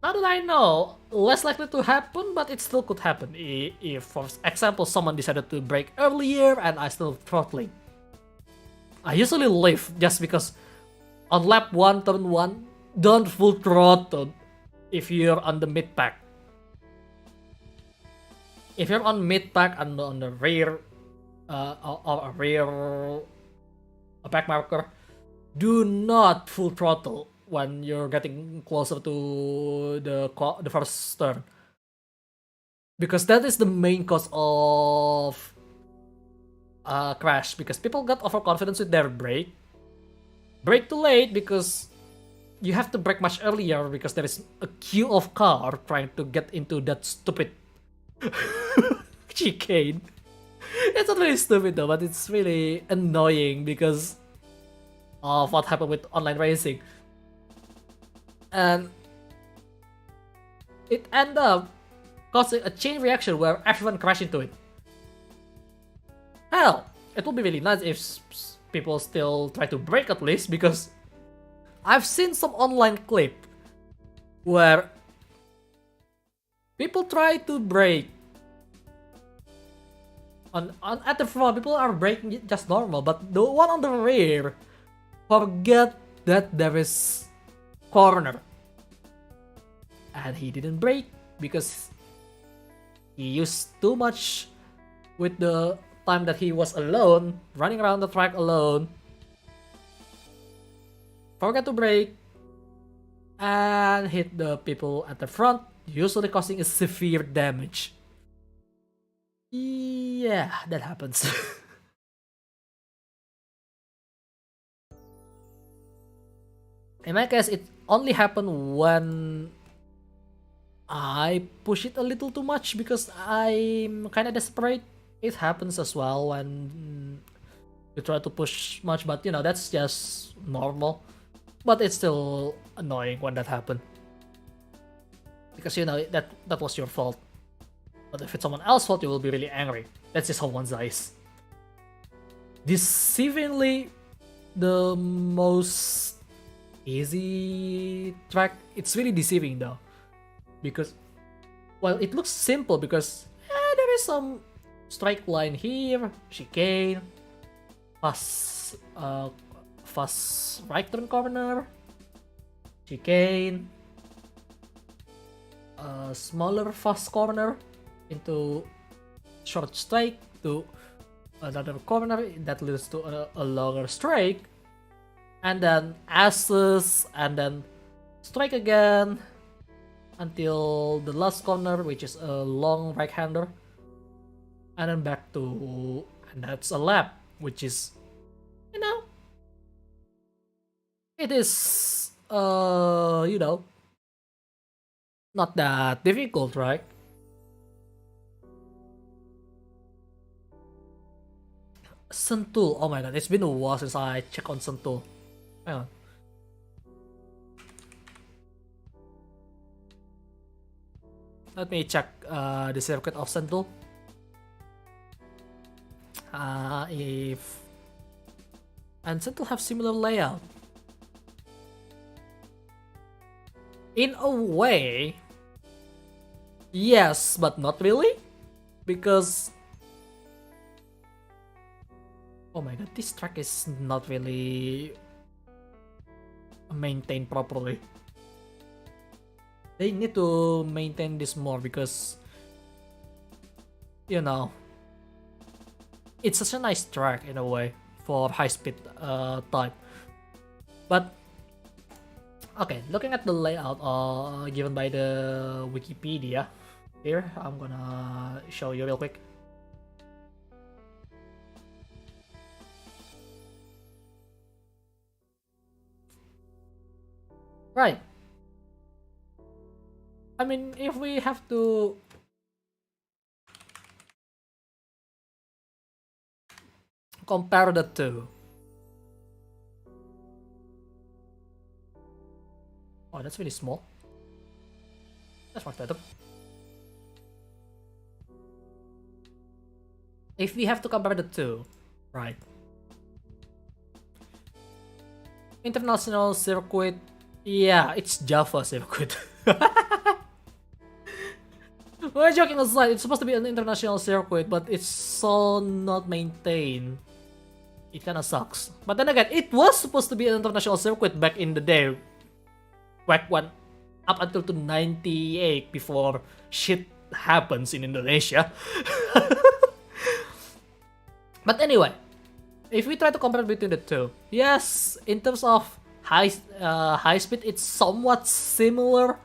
Now that I know, less likely to happen, but it still could happen if, for example, someone decided to brake earlier and I still throttling. I usually leave just because on lap 1, turn 1, don't full throttle if you're on the mid pack. If you're on mid pack and on the rear, or a rear back marker, do not full throttle when you're getting closer to the first turn, because that is the main cause of crash, because people got overconfidence with their brake too late, because you have to brake much earlier because there is a queue of car trying to get into that stupid chicane. It's not really stupid though, but it's really annoying because of what happened with online racing. And it ended up causing a chain reaction where everyone crashed into it. Hell, it would be really nice if people still try to brake at least, because I've seen some online clip where people try to brake on at the front. People are braking just normal, but the one on the rear forget that there is corner, and he didn't brake because he used too much with the time that he was alone, running around the track alone. Forgot to brake and hit the people at the front, usually causing a severe damage. Yeah, that happens. In my case, it only happened when I push it a little too much because I'm kind of desperate. It happens as well when you try to push much, but you know, that's just normal. But it's still annoying when that happened, because you know that was your fault. But if it's someone else's fault, you will be really angry. That's just how one dies. Deceivingly, the most easy track. It's really deceiving though, because well, it looks simple because there is some straight line here, chicane, fast right turn corner, chicane, smaller fast corner into short straight to another corner that leads to a longer straight, and then S's, and then strike again until the last corner, which is a long right hander, and then back to, and that's a lap, which is, you know, it is you know, not that difficult, right? Sentul, oh my god, it's been a while since I checked on Sentul. Hang on. Let me check the circuit of Sentul. If and Sentul have similar layout. In a way, yes, but not really, because oh my god, this track is not really maintained properly. They need to maintain this more because, you know, it's such a nice track in a way for high speed type. But okay, looking at the layout given by the Wikipedia here, I'm gonna show you real quick. Right. I mean, if we have to compare the two. Oh, that's really small. That's much better. If we have to compare the two, right? International circuit, yeah, it's Java circuit. Well, joking aside, it's supposed to be an international circuit, but it's so not maintained. It kinda sucks. But then again, it was supposed to be an international circuit back in the day. Back when, up until to 98, before shit happens in Indonesia. But anyway, if we try to compare between the two, yes, in terms of high speed, it's somewhat similar,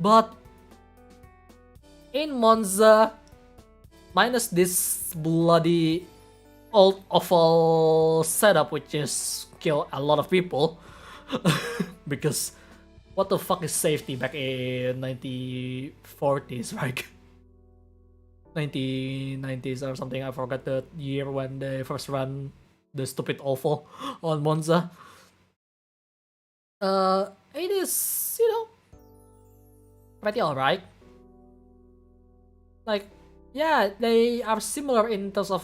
but in Monza, minus this bloody old awful setup, which is kill a lot of people, because what the fuck is safety back in 1940s, right? 1990s or something. I forgot the year when they first ran the stupid awful on Monza. It is, you know, pretty alright. Like, yeah, they are similar in terms of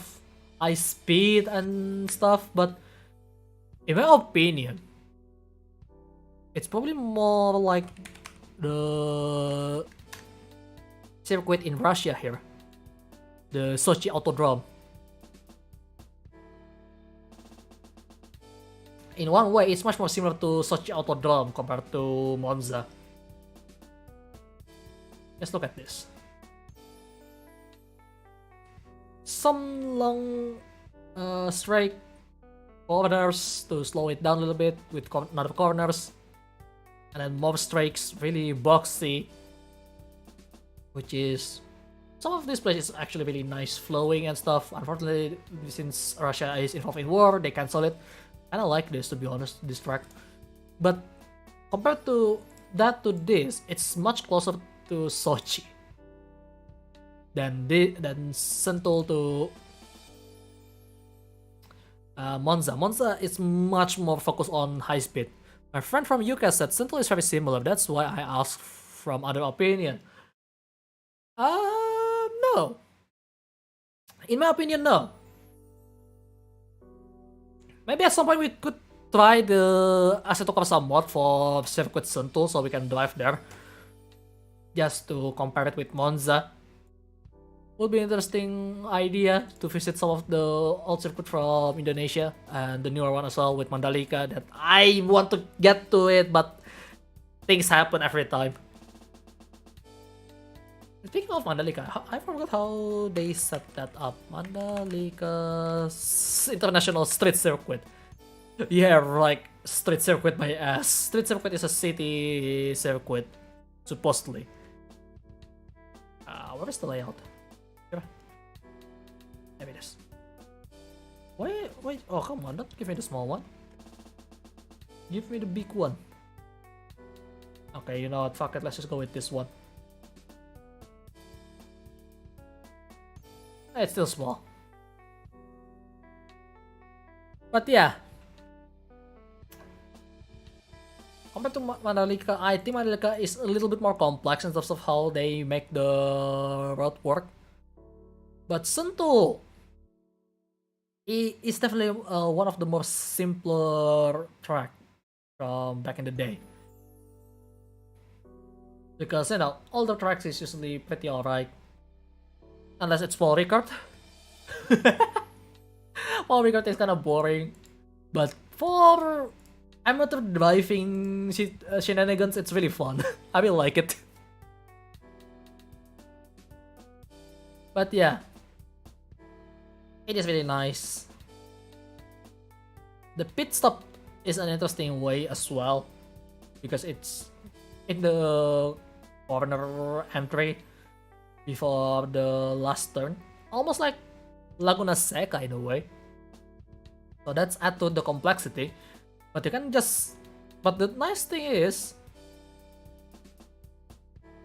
high speed and stuff, but in my opinion, it's probably more like the circuit in Russia here, the Sochi Autodrome. In one way, it's much more similar to Sochi Autodrome compared to Monza. Let's look at this. Some long straight corners to slow it down a little bit with another corners, and then more strikes, really boxy, which is some of this place is actually really nice flowing and stuff. Unfortunately, since Russia is involved in war, they cancel it. And I like this, to be honest, this track. But compared to that to this, it's much closer to Sochi than Sentul to Monza. Monza is much more focused on high speed. My friend from UK said Sentul is very similar. That's why I asked from other opinion. No. In my opinion, no. Maybe at some point we could try the Assetto Corsa mod for Circuit Sentul so we can drive there. Just to compare it with Monza. Would be an interesting idea to visit some of the old circuit from Indonesia and the newer one as well with Mandalika that I want to get to it, but things happen every time. Speaking of Mandalika, I forgot how they set that up. Mandalika International Street Circuit. Yeah, like street circuit my ass. Street circuit is a city circuit, supposedly. What is the layout? Here. There it is. Wait, oh come on, don't give me the small one. Give me the big one. Okay, you know what, fuck it, let's just go with this one. It's still small. But yeah. Compared to Mandalika, I think Mandalika is a little bit more complex in terms of how they make the route work. But Sentul is definitely one of the more simpler track from back in the day. Because, you know, older tracks is usually pretty alright. Unless it's Paul Ricard. Paul Ricard is kind of boring. But for amateur driving shenanigans, it's really fun. I really like it. But yeah. It is really nice. The pit stop is an interesting way as well. Because it's in the corner entry before the last turn. Almost like Laguna Seca in a way. So that's add to the complexity. But you can just... But the nice thing is...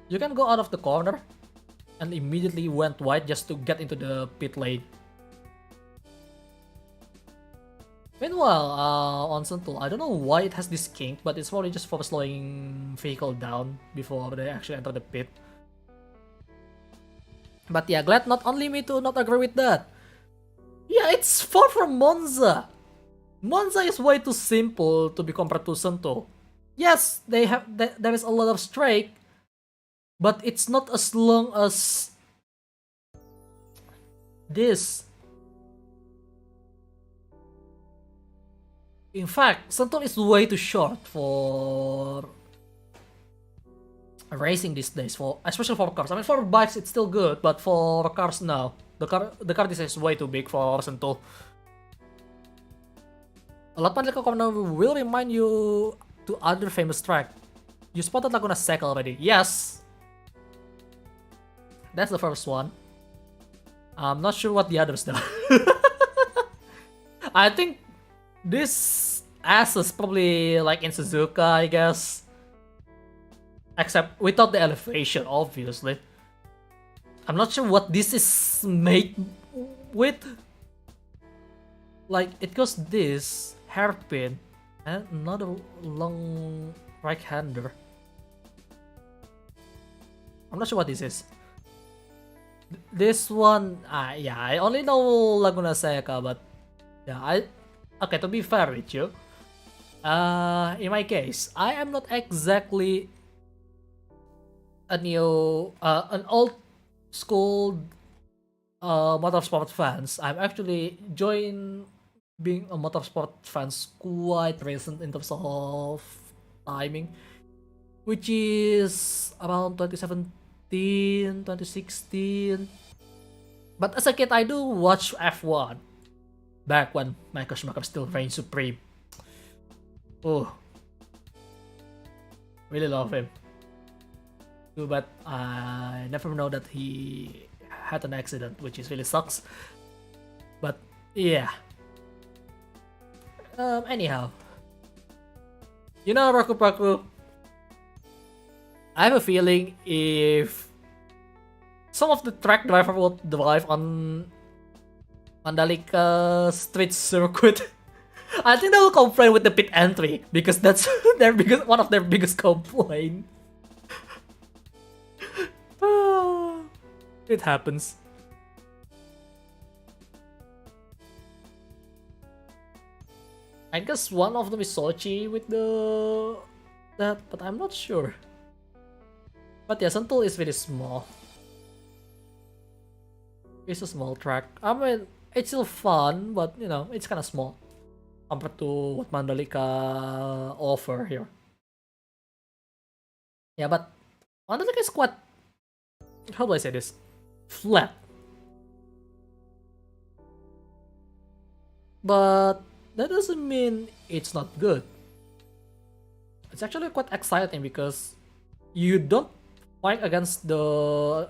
You can go out of the corner and immediately went wide just to get into the pit lane. Meanwhile, on Sentul, I don't know why it has this kink, but it's probably just for slowing vehicle down before they actually enter the pit. But yeah, glad not only me to not agree with that. Yeah, it's far from Monza. Monza is way too simple to be compared to Sentul. Yes, there is a lot of strike, but it's not as long as this. In fact, Sentul is way too short for racing these days, especially for cars. I mean, for bikes it's still good, but for cars, no. The card design is way too big for Sentul. A lot of corner will remind you to other famous track. You spotted Laguna Seca already. Yes! That's the first one. I'm not sure what the others though. I think this ass is probably like in Suzuka, I guess. Except without the elevation, obviously. I'm not sure what this is made with. Like, it goes this, hairpin, and another long right-hander. I'm not sure what this is. This one, yeah, I only know Laguna Seca, but yeah, okay, to be fair with you, in my case, I am not exactly an old school motorsport fans. I'm actually being a motorsport fans quite recent in terms of timing, which is around 2017, 2016. But as a kid, I do watch F1 back when Michael Schumacher still reigned supreme. Oh, really love him. Too bad I never know that he had an accident, which is really sucks. But yeah. Anyhow, you know, Roku, I have a feeling if some of the track driver will drive on Mandalika street circuit, I think they will complain with the pit entry because that's one of their biggest complaint. It happens. I guess one of them is Sochi with that, but I'm not sure. But yeah, Sentul is very small. It's a small track. I mean, it's still fun, but you know, it's kind of small compared to what Mandalika offer here. Yeah, but Mandalika is quite, how do I say this? Flat. But that doesn't mean it's not good. It's actually quite exciting because you don't fight against the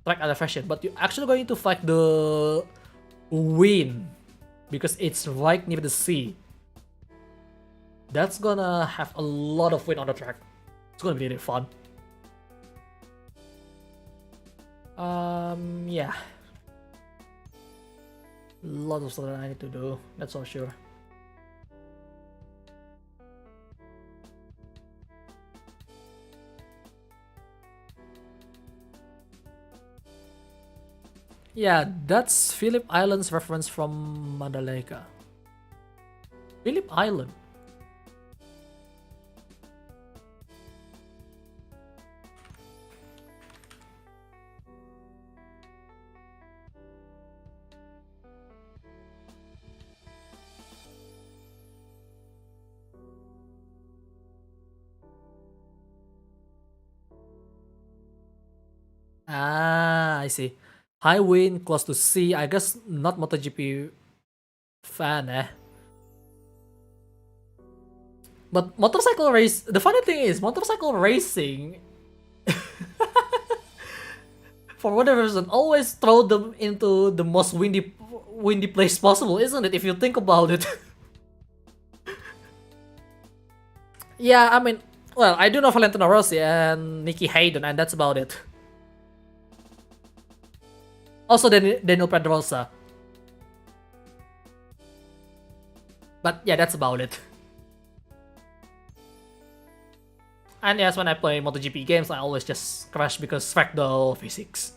track elevation, but you're actually going to fight the wind because it's right near the sea. That's gonna have a lot of wind on the track. It's gonna be really fun. Yeah. Lots of stuff that I need to do, that's for sure. Yeah, that's Phillip Island's reference from Mandalika. Phillip Island. Ah, I see. High wind, close to sea. I guess not MotoGP fan, eh? But motorcycle race. The funny thing is, motorcycle racing, for whatever reason, always throw them into the most windy place possible, isn't it? If you think about it. Yeah, I mean, well, I do know Valentino Rossi and Nicky Hayden, and that's about it. Also Daniel Pedrosa. But yeah, that's about it. And yes, when I play MotoGP games, I always just crash because fractal physics.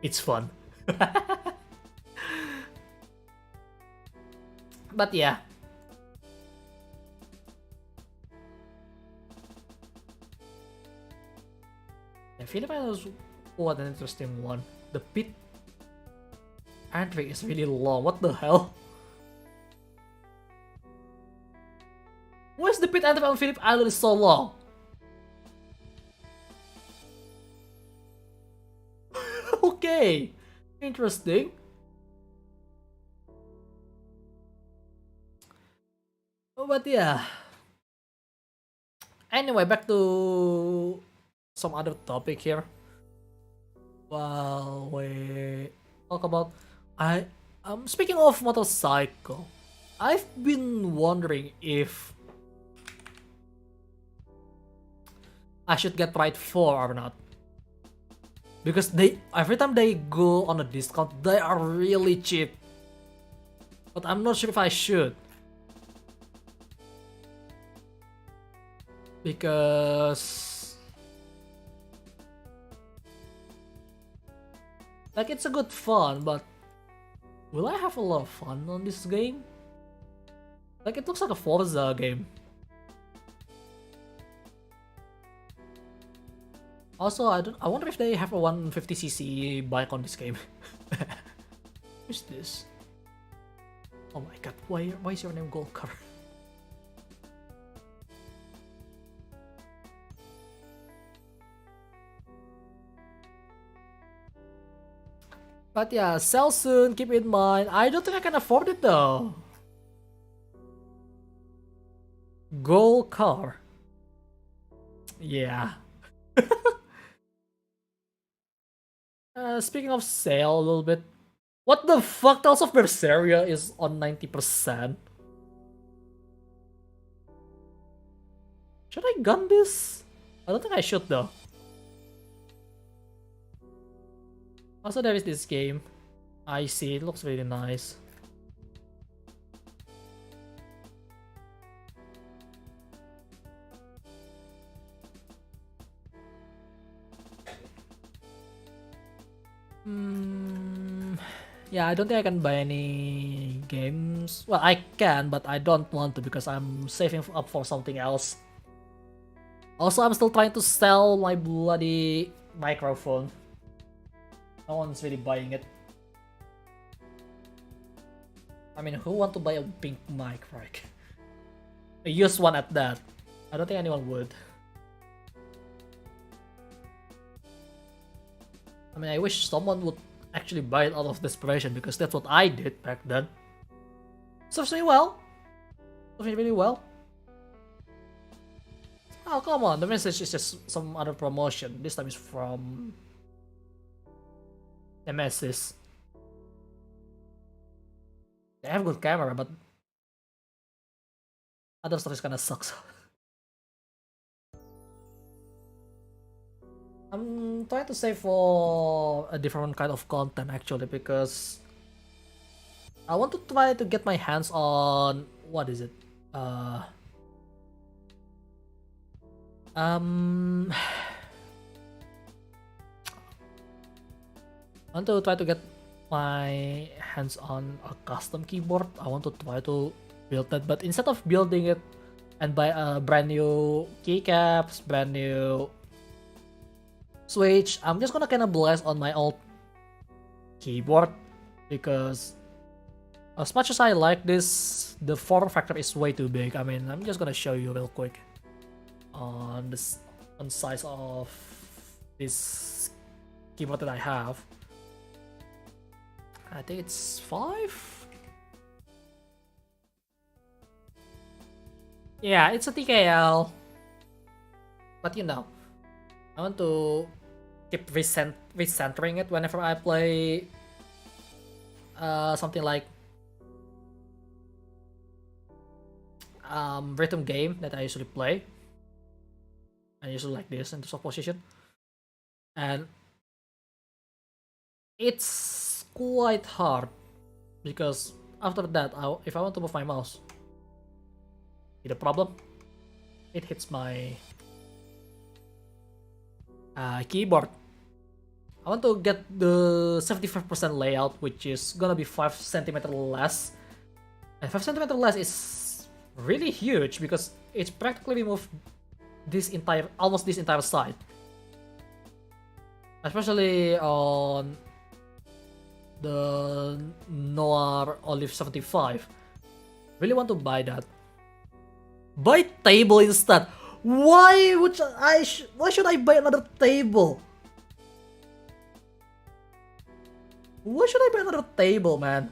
It's fun. But yeah. I feel like I was what an interesting one. The pit entry is really long. What the hell? Why is the pit entry on Phillip Island is so long? Okay, interesting. But yeah. Anyway, back to some other topic here. While we talk about, I speaking of motorcycle, I've been wondering if I should get Ride 4 or not. Because they every time they go on a discount, they are really cheap. But I'm not sure if I should. Because like it's a good fun, but will I have a lot of fun on this game? Like it looks like a Forza game. Also, I wonder if they have a 150cc bike on this game. Who's this? Oh my god, why is your name Golkar? But yeah, sell soon, keep in mind. I don't think I can afford it though. Gold car. Yeah. Speaking of sale a little bit. What the fuck? Tales of Berseria is on 90%. Should I gun this? I don't think I should though. Also, there is this game. I see, it looks really nice. Yeah, I don't think I can buy any games. Well, I can, but I don't want to because I'm saving up for something else. Also, I'm still trying to sell my bloody microphone. No one's really buying it. I mean, who want to buy a pink mic, right? A used one at that. I don't think anyone would. I mean, I wish someone would actually buy it out of desperation because that's what I did back then. Serves me well. Serves me really well. Oh, come on. The message is just some other promotion. This time is from Nemesis. They have good camera, but other stuff is kinda sucks. I'm trying to save for a different kind of content actually because I want to try to get my hands on what is it? I want to try to get my hands on a custom keyboard. I want to try to build that, but instead of building it and buy a brand new keycaps, brand new switch, I'm just gonna cannibalize on my old keyboard because as much as I like this, the form factor is way too big. I mean, I'm just gonna show you real quick on this on size of this keyboard that I have. I think it's 5. Yeah, it's a TKL, but you know, I want to keep recentering it whenever I play something like rhythm game that I usually play. I usually like this in terms of position, and it's quite hard because after that, if I want to move my mouse, the problem, it hits my keyboard. I want to get the 75% layout, which is gonna be 5 cm less, and 5 cm less is really huge because it's practically removed almost this entire side, especially on the Noir Olive 75. Really want to buy that. Buy table instead. Why would why should I buy another table? Why should I buy another table, man?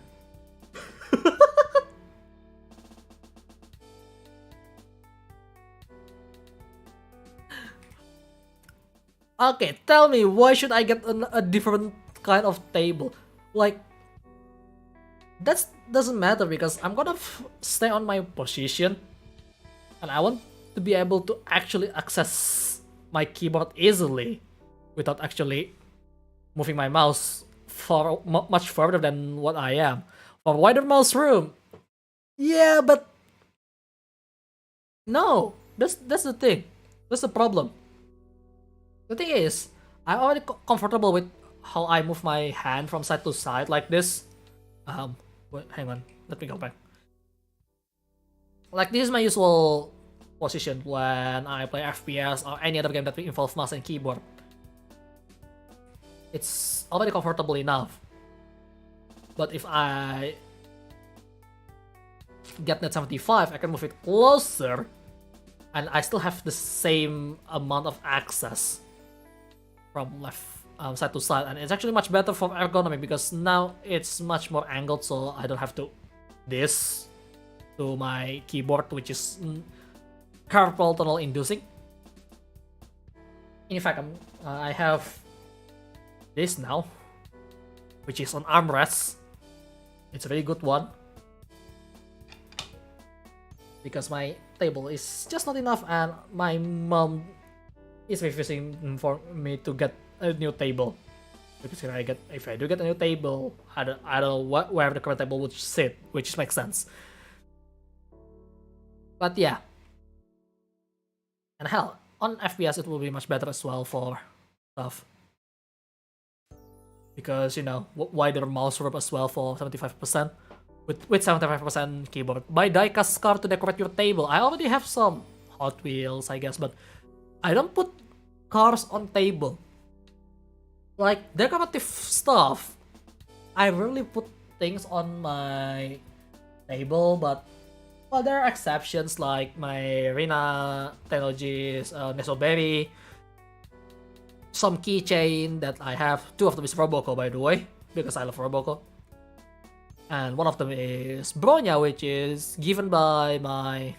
Okay, tell me, why should I get a different kind of table? Like, that doesn't matter because I'm gonna stay on my position, and I want to be able to actually access my keyboard easily without actually moving my mouse for much further than what I am. For wider mouse room, yeah, but no, that's the thing. That's the problem. The thing is, I'm already comfortable with how I move my hand from side to side like this. Wait, hang on, let me go back. Like, this is my usual position when I play FPS or any other game that involves mouse and keyboard. It's already comfortable enough. But if I get net 75, I can move it closer, and I still have the same amount of access from left side to side, and it's actually much better for ergonomy because now it's much more angled, so I don't have to this to my keyboard, which is carpal tunnel inducing. In fact, I have this now, which is on armrest. It's a very good one because my table is just not enough, and my mom is refusing for me to get a new table. Because if I do get a new table, I don't know where the current table would sit, which makes sense. But yeah, and hell, on FPS it will be much better as well for stuff. Because, you know, wider mouse room as well for 75%. With 75% keyboard. Buy die-cast car to decorate your table. I already have some Hot Wheels, I guess, but I don't put cars on table. Like, decorative stuff, I rarely put things on my table, but well, there are exceptions like my Rina Technologies Nesoberry, some keychain that I have. 2 of them is Roboco, by the way, because I love Roboco. And one of them is Bronya, which is given by my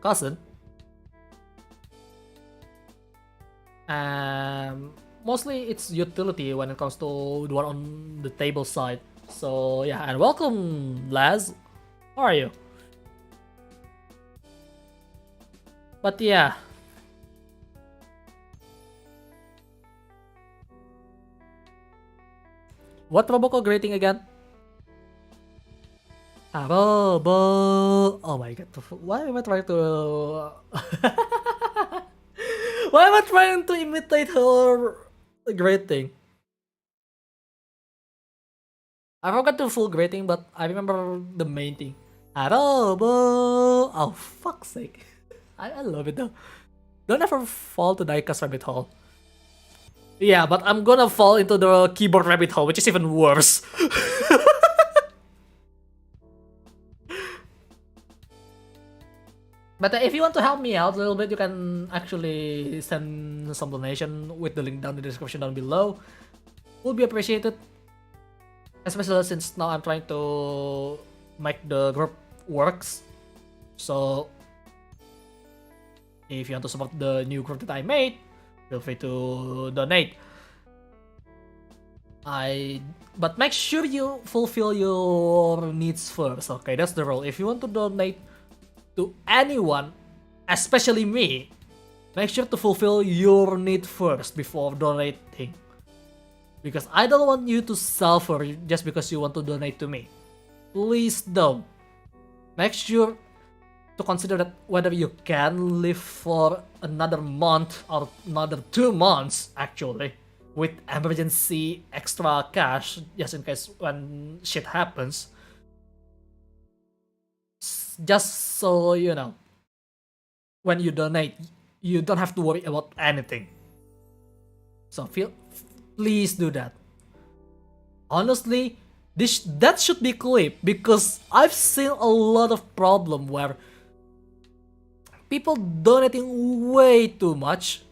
cousin. Mostly it's utility when it comes to the one on the table side. So yeah, and welcome, Laz. How are you? But yeah. What Roboco greeting again? Robo. Oh my god. Why am I trying to... Why am I trying to imitate her greeting? I forgot the full greeting, but I remember the main thing. Robo. Oh, fuck's sake. I love it though. Don't ever fall to diecast rabbit hole. Yeah, but I'm gonna fall into the keyboard rabbit hole, which is even worse. But if you want to help me out a little bit, you can actually send some donation with the link down in the description down below. Would be appreciated. Especially since now I'm trying to make the group works. So if you want to support the new group that I made, feel free to donate. But make sure you fulfill your needs first. Okay, that's the rule. If you want to donate to anyone, especially me, make sure to fulfill your need first before donating. Because I don't want you to suffer just because you want to donate to me. Please don't. Make sure to consider that whether you can live for another month or another 2 months actually with emergency extra cash just in case when shit happens. Just so you know, when you donate, you don't have to worry about anything. So please do that. Honestly, that should be clipped because I've seen a lot of problem where people donating way too much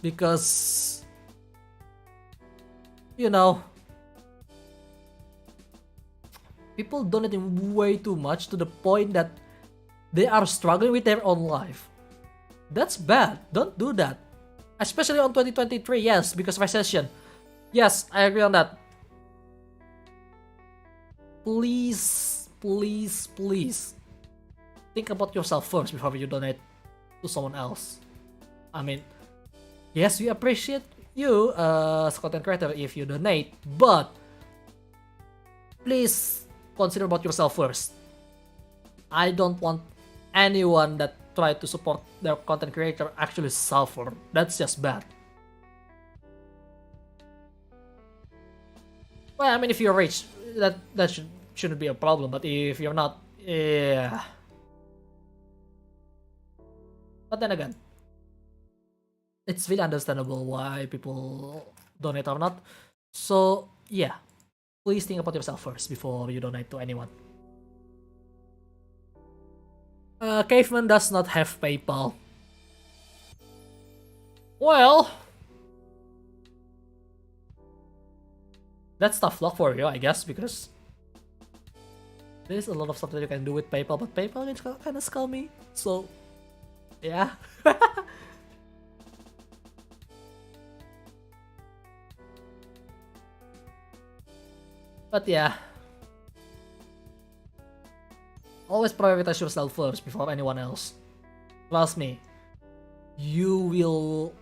because, you know, people donating way too much to the point that they are struggling with their own life. That's bad. Don't do that. Especially on 2023, yes, because recession. Yes, I agree on that. Please, please, please. Think about yourself first before you donate to someone else. I mean, yes, we appreciate you as a content creator if you donate, but please consider about yourself first. I don't want anyone that try to support their content creator actually suffer. That's just bad. Well, I mean, if you're rich, that shouldn't be a problem. But if you're not, yeah. But then again, it's really understandable why people donate or not. So yeah, please think about yourself first before you donate to anyone. Caveman does not have PayPal. Well, that's tough luck for you, I guess, because there's a lot of stuff that you can do with PayPal, but PayPal is kind of scummy. So yeah. But yeah, always prioritize yourself first before anyone else. Trust me, you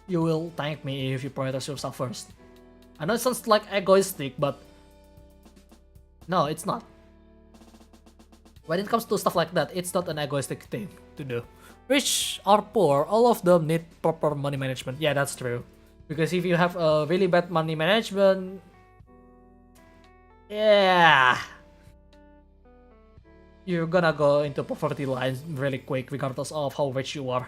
will thank me if you prioritize yourself first. I know it sounds like egoistic, but no, it's not. When it comes to stuff like that, it's not an egoistic thing to do. Rich or poor, all of them need proper money management. Yeah, that's true. Because if you have a really bad money management, yeah, you're gonna go into poverty lines really quick, regardless of how rich you are.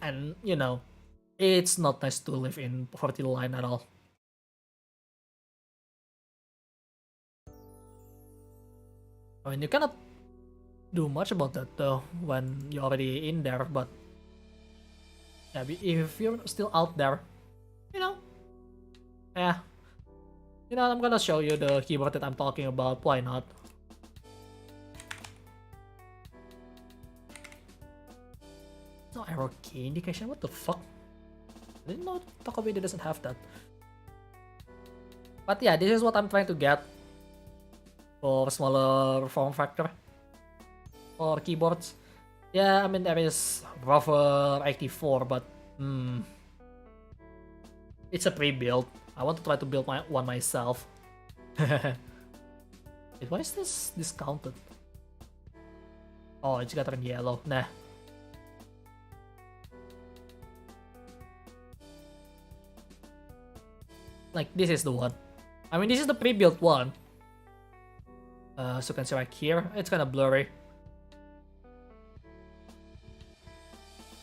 And, you know, it's not nice to live in poverty line at all. I mean, you cannot do much about that though when you're already in there, but yeah, if you're still out there, you know, yeah, you know, I'm gonna show you the keyboard that I'm talking about. Why not? No arrow key indication. What the fuck? I didn't know Tokopedia doesn't have that. But yeah, this is what I'm trying to get for smaller form factor for keyboards. Yeah, I mean there is Rover 84, but it's a pre-build. I want to try to build one myself. Wait, why is this discounted? Oh, it's got in yellow. Nah. Like, this is the one. I mean, this is the pre-built one. So you can see right here, it's kind of blurry.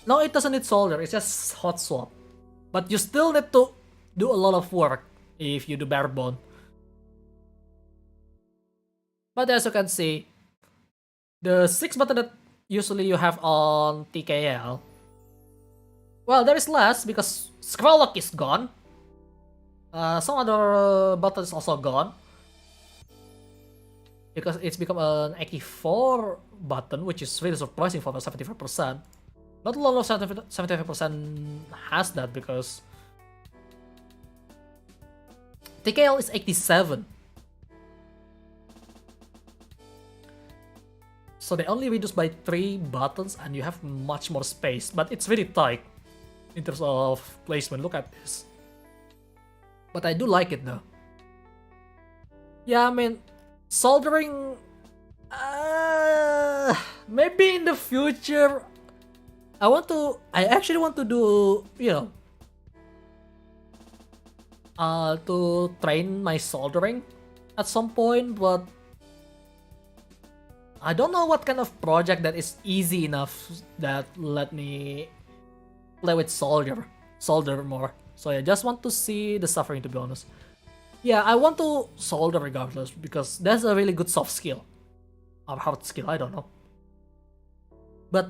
No, it doesn't need solder, it's just hot swap. But you still need to do a lot of work if you do bare bone. But as you can see, the 6 button that usually you have on TKL, well, there is less because scroll lock is gone. Some other buttons also gone because it's become an 84 button, which is really surprising for 75%. Not a lot of 75% has that because TKL is 87. So they only reduced by 3 buttons and you have much more space, but it's really tight in terms of placement. Look at this. But I do like it though. Yeah, I mean, soldering, maybe in the future, I actually want to do, you know, to train my soldering at some point, but I don't know what kind of project that is easy enough that let me play with solder more. So I just want to see the suffering, to be honest. Yeah, I want to solder regardless because that's a really good soft skill. Or hard skill, I don't know. But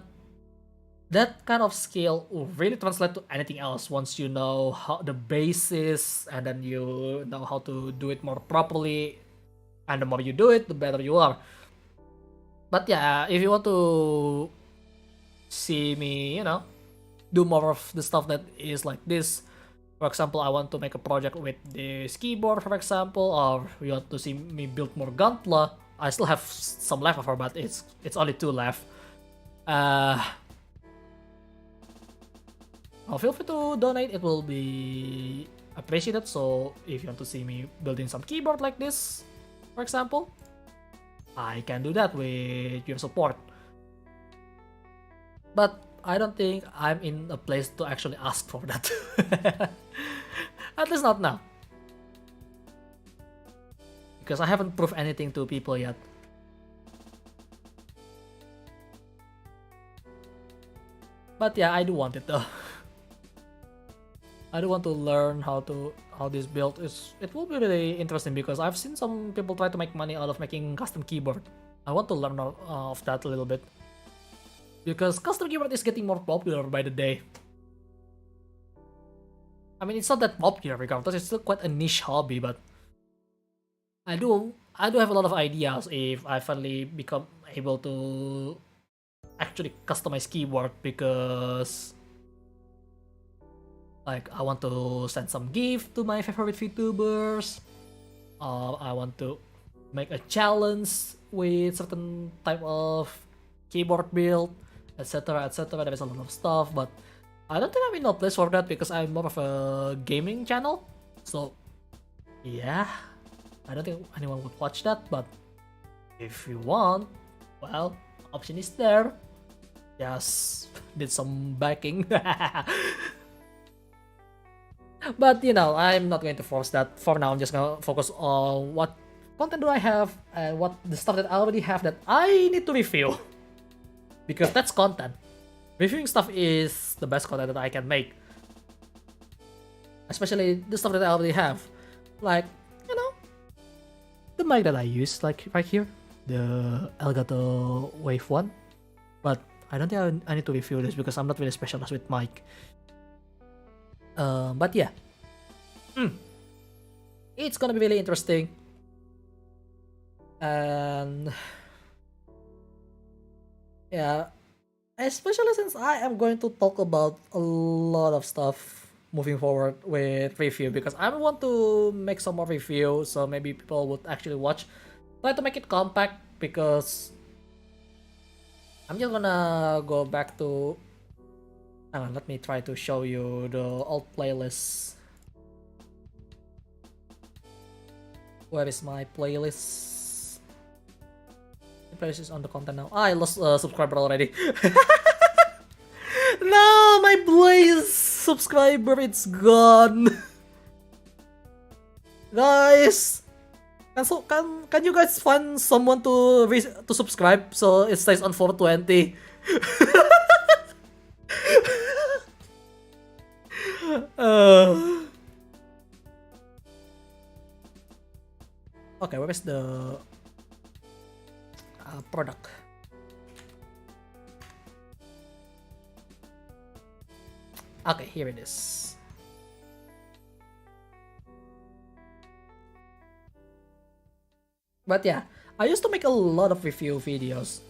that kind of skill will really translate to anything else once you know how the basis and then you know how to do it more properly and the more you do it, the better you are. But yeah, if you want to see me, you know, do more of the stuff that is like this, for example, I want to make a project with this keyboard, for example, or you want to see me build more Gauntlet. I still have some left over, but it's only 2 left. Feel free to donate, it will be appreciated. So if you want to see me building some keyboard like this, for example, I can do that with your support. But I don't think I'm in a place to actually ask for that. At least not now. Because I haven't proved anything to people yet. But yeah, I do want it though. I do want to learn how this build is. It will be really interesting because I've seen some people try to make money out of making custom keyboard. I want to learn of that a little bit. Because custom keyboard is getting more popular by the day. I mean, it's not that popular regardless, it's still quite a niche hobby, but I do have a lot of ideas if I finally become able to actually customize keyboard, because like I want to send some gift to my favorite VTubers. I want to make a challenge with certain type of keyboard build, etc, etc. There is a lot of stuff, but I don't think I'm in a place for that because I'm more of a gaming channel. So yeah, I don't think anyone would watch that, but if you want, well, option is there. Just did some backing. But you know, I'm not going to force that. For now, I'm just gonna focus on what content do I have and what the stuff that I already have that I need to review. Because that's content. Reviewing stuff is the best content that I can make. Especially the stuff that I already have. Like, you know, the mic that I use, like right here. The Elgato Wave 1. But I don't think I need to review this because I'm not really specialized with mic. But yeah. It's gonna be really interesting. And yeah, especially since I am going to talk about a lot of stuff moving forward with review, because I want to make some more review, so maybe people would actually watch. Try to make it compact, because I'm just gonna go back to, hang on, let me try to show you the old playlist. Where is my playlist? The playlist is on the content now. I lost a subscriber already. No, my Blaze subscriber, it's gone. Guys, can you guys find someone to subscribe so it stays on 420? Okay, where is the product? Okay, here it is. But yeah, I used to make a lot of review videos.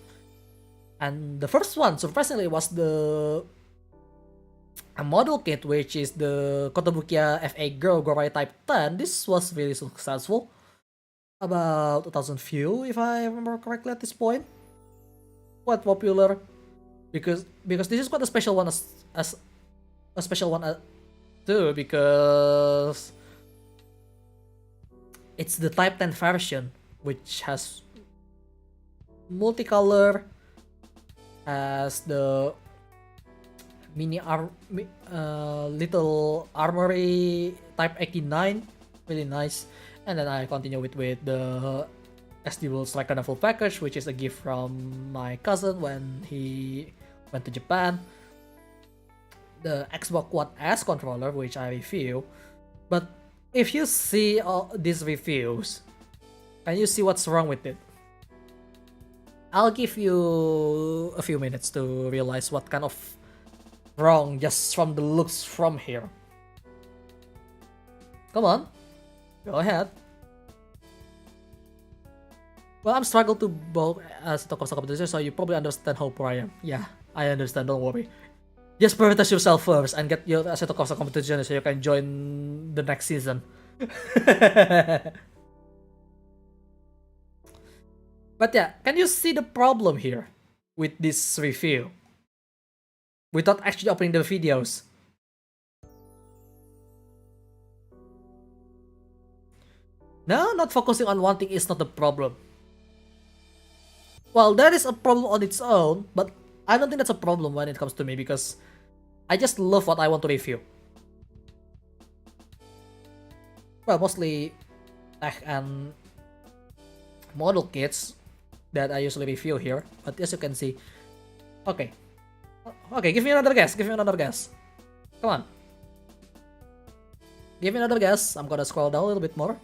And the first one, surprisingly, was a model kit, which is the Kotobukiya FA Girl Gorai Type 10. This was really successful. About 1,000 views, if I remember correctly at this point. Quite popular. Because this is quite a special one as a special one too, because it's the Type 10 version, which has multicolor, has the little armory Type 89, really nice. And then I continue with the SD World Striker Full package, which is a gift from my cousin when he went to Japan. The Xbox One S controller, which I review. But if you see all these reviews, can you see what's wrong with it? I'll give you a few minutes to realize what kind of wrong just from the looks from here. Come on, go ahead. Well, I'm struggling to both as a Kosa competition, so you probably understand how poor I am. Yeah, I understand, don't worry. Just prioritize yourself first and get your Assetto Corsa competition so you can join the next season. But yeah, can you see the problem here with this review? Without actually opening the videos. No, not focusing on one thing is not the problem. Well, that is a problem on its own, but I don't think that's a problem when it comes to me because I just love what I want to review. Well, mostly tech and model kits that I usually review here, but as you can see, okay. Okay, give me another guess, give me another guess. Come on. Give me another guess, I'm gonna scroll down a little bit more.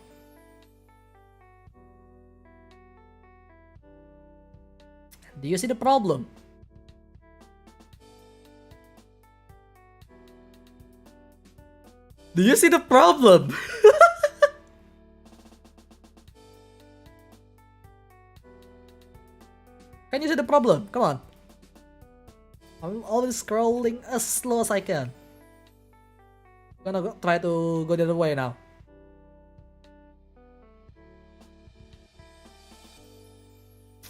Do you see the problem? Do you see the problem? Can you see the problem? Come on. I'm always scrolling as slow as I can. Try to go the other way now.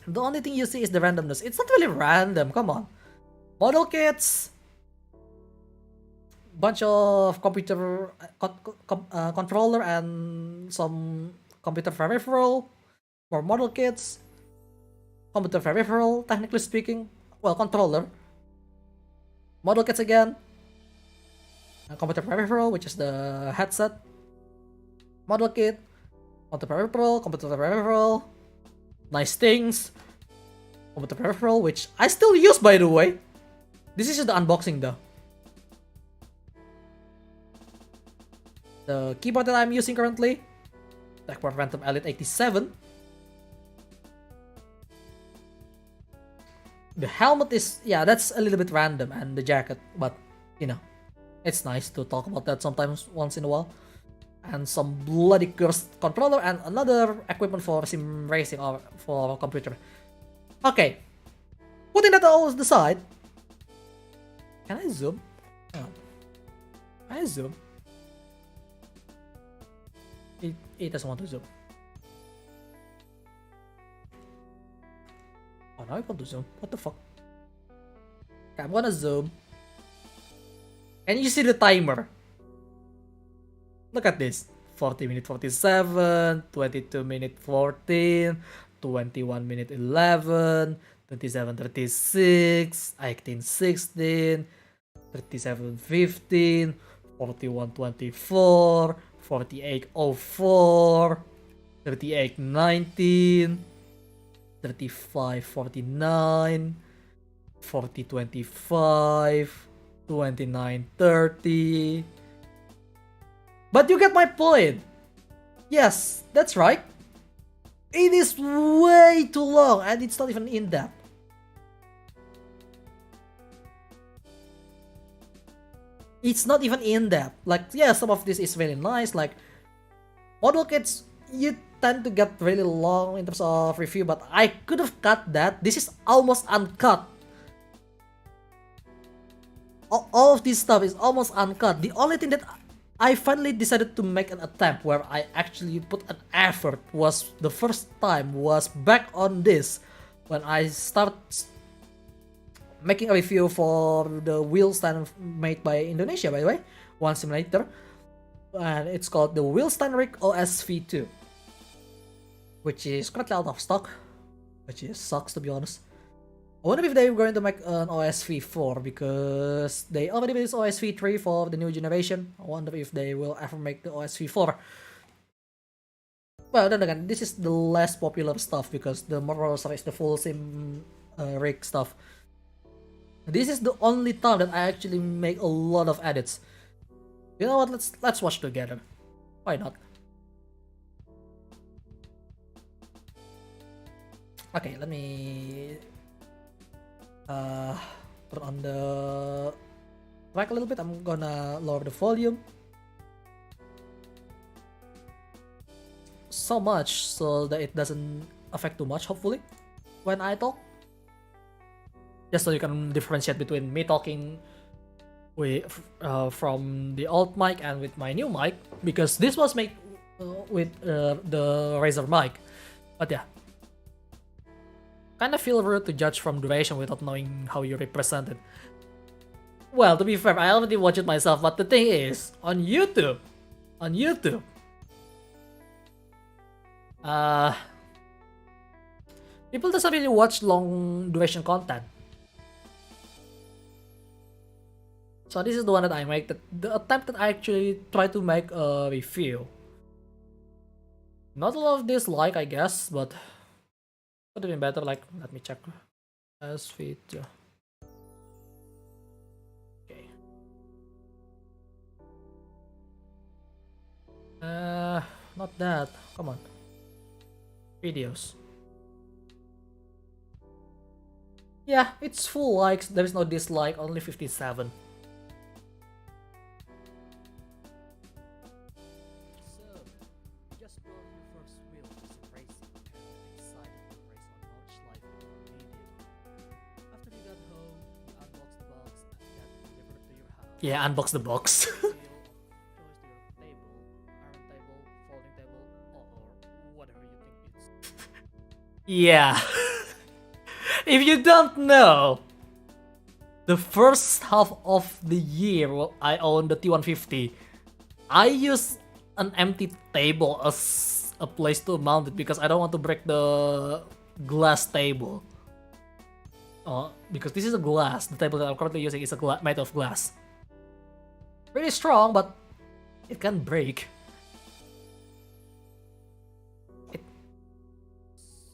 The only thing you see is the randomness. It's not really random, come on. Model kits. Bunch of computer controller and some computer peripheral. More model kits. Computer peripheral, technically speaking. Well, controller. Model kits again. Computer peripheral, which is the headset. Model kit. Computer peripheral. Nice things. Computer peripheral, which I still use by the way. This is just the unboxing though. The keyboard that I'm using currently, TechPort Phantom Elite 87. The helmet is, yeah, that's a little bit random, and the jacket, but you know, it's nice to talk about that sometimes once in a while. And some bloody cursed controller and another equipment for sim racing or for a computer. Okay, putting that all aside, can I zoom? Oh. Can I zoom? It doesn't want to zoom. Oh, now I want to zoom. What the fuck? Okay, I'm gonna zoom. And you see the timer. Look at this. 40 minute 47, 22 minute 14, 21 minute 11, 27 36, 18 16, 37 15, 41 24, 48 04, 38 19, 35 49, 40 25, 29 30. But you get my point. Yes, that's right. It is way too long and it's not even in depth. It's not even in depth. Like, yeah, some of this is really nice. Like, model kits, you tend to get really long in terms of review, but I could have cut that. This is almost uncut. All of this stuff is almost uncut. The only thing that I finally decided to make an attempt where I actually put an effort was the first time was back on this when I start making a review for the wheel stand made by Indonesia, by the way, one simulator, and it's called the Wheelstand Rig OS V2, which is currently out of stock, which is sucks to be honest. I wonder if they're going to make an OS V4 because they already made OS V3 for the new generation. I wonder if they will ever make the OS V4. Well, then again, this is the less popular stuff because the Morishige is the full sim rig stuff. This is the only time that I actually make a lot of edits. You know what? Let's watch together. Why not? Okay, let me turn on the track a little bit. I'm gonna lower the volume. so much so that it doesn't affect too much, hopefully, when I talk. Just so you can differentiate between me talking with from the old mic and with my new mic, because this was made with the Razer mic. But yeah, kind of feel rude to judge from duration without knowing how you represent it. Well, to be fair, I already watched it myself, but the thing is, on YouTube, people doesn't really watch long duration content. So this is the one that I make, the attempt that I actually try to make a review. Not a lot of dislike, I guess, but could have been better. Like, let me check. As video. Okay. Not that. Come on. Videos. Yeah, it's full likes. There is no dislike. Only 57. Yeah, unbox the box. Yeah. If you don't know, the first half of the year I owned the T150, I used an empty table as a place to mount it because I don't want to break the glass table. Because this is a glass. The table that I'm currently using is made of glass. Pretty strong, but it can break.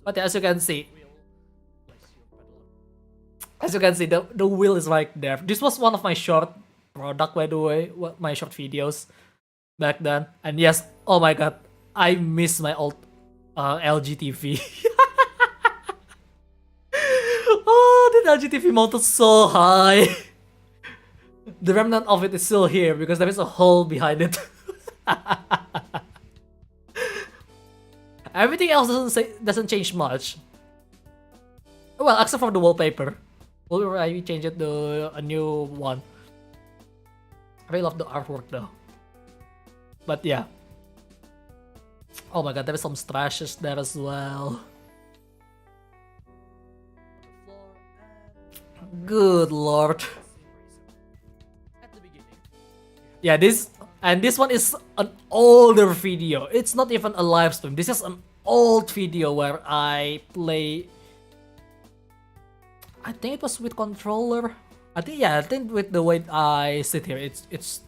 But yeah, as you can see, the wheel is right there. This was one of my short product, by the way, my short videos back then. And yes, oh my god, I miss my old LG TV. Oh, that LG TV mounted so high. The remnant of it is still here because there is a hole behind it. Everything else doesn't change much. Well, except for the wallpaper. I changed it to a new one. I really love the artwork though. But yeah. Oh my god, there is some stashes there as well. Good lord. Yeah, this one is an older video. It's not even a live stream. This is an old video where I play. I think it was with controller. I think with the way I sit here,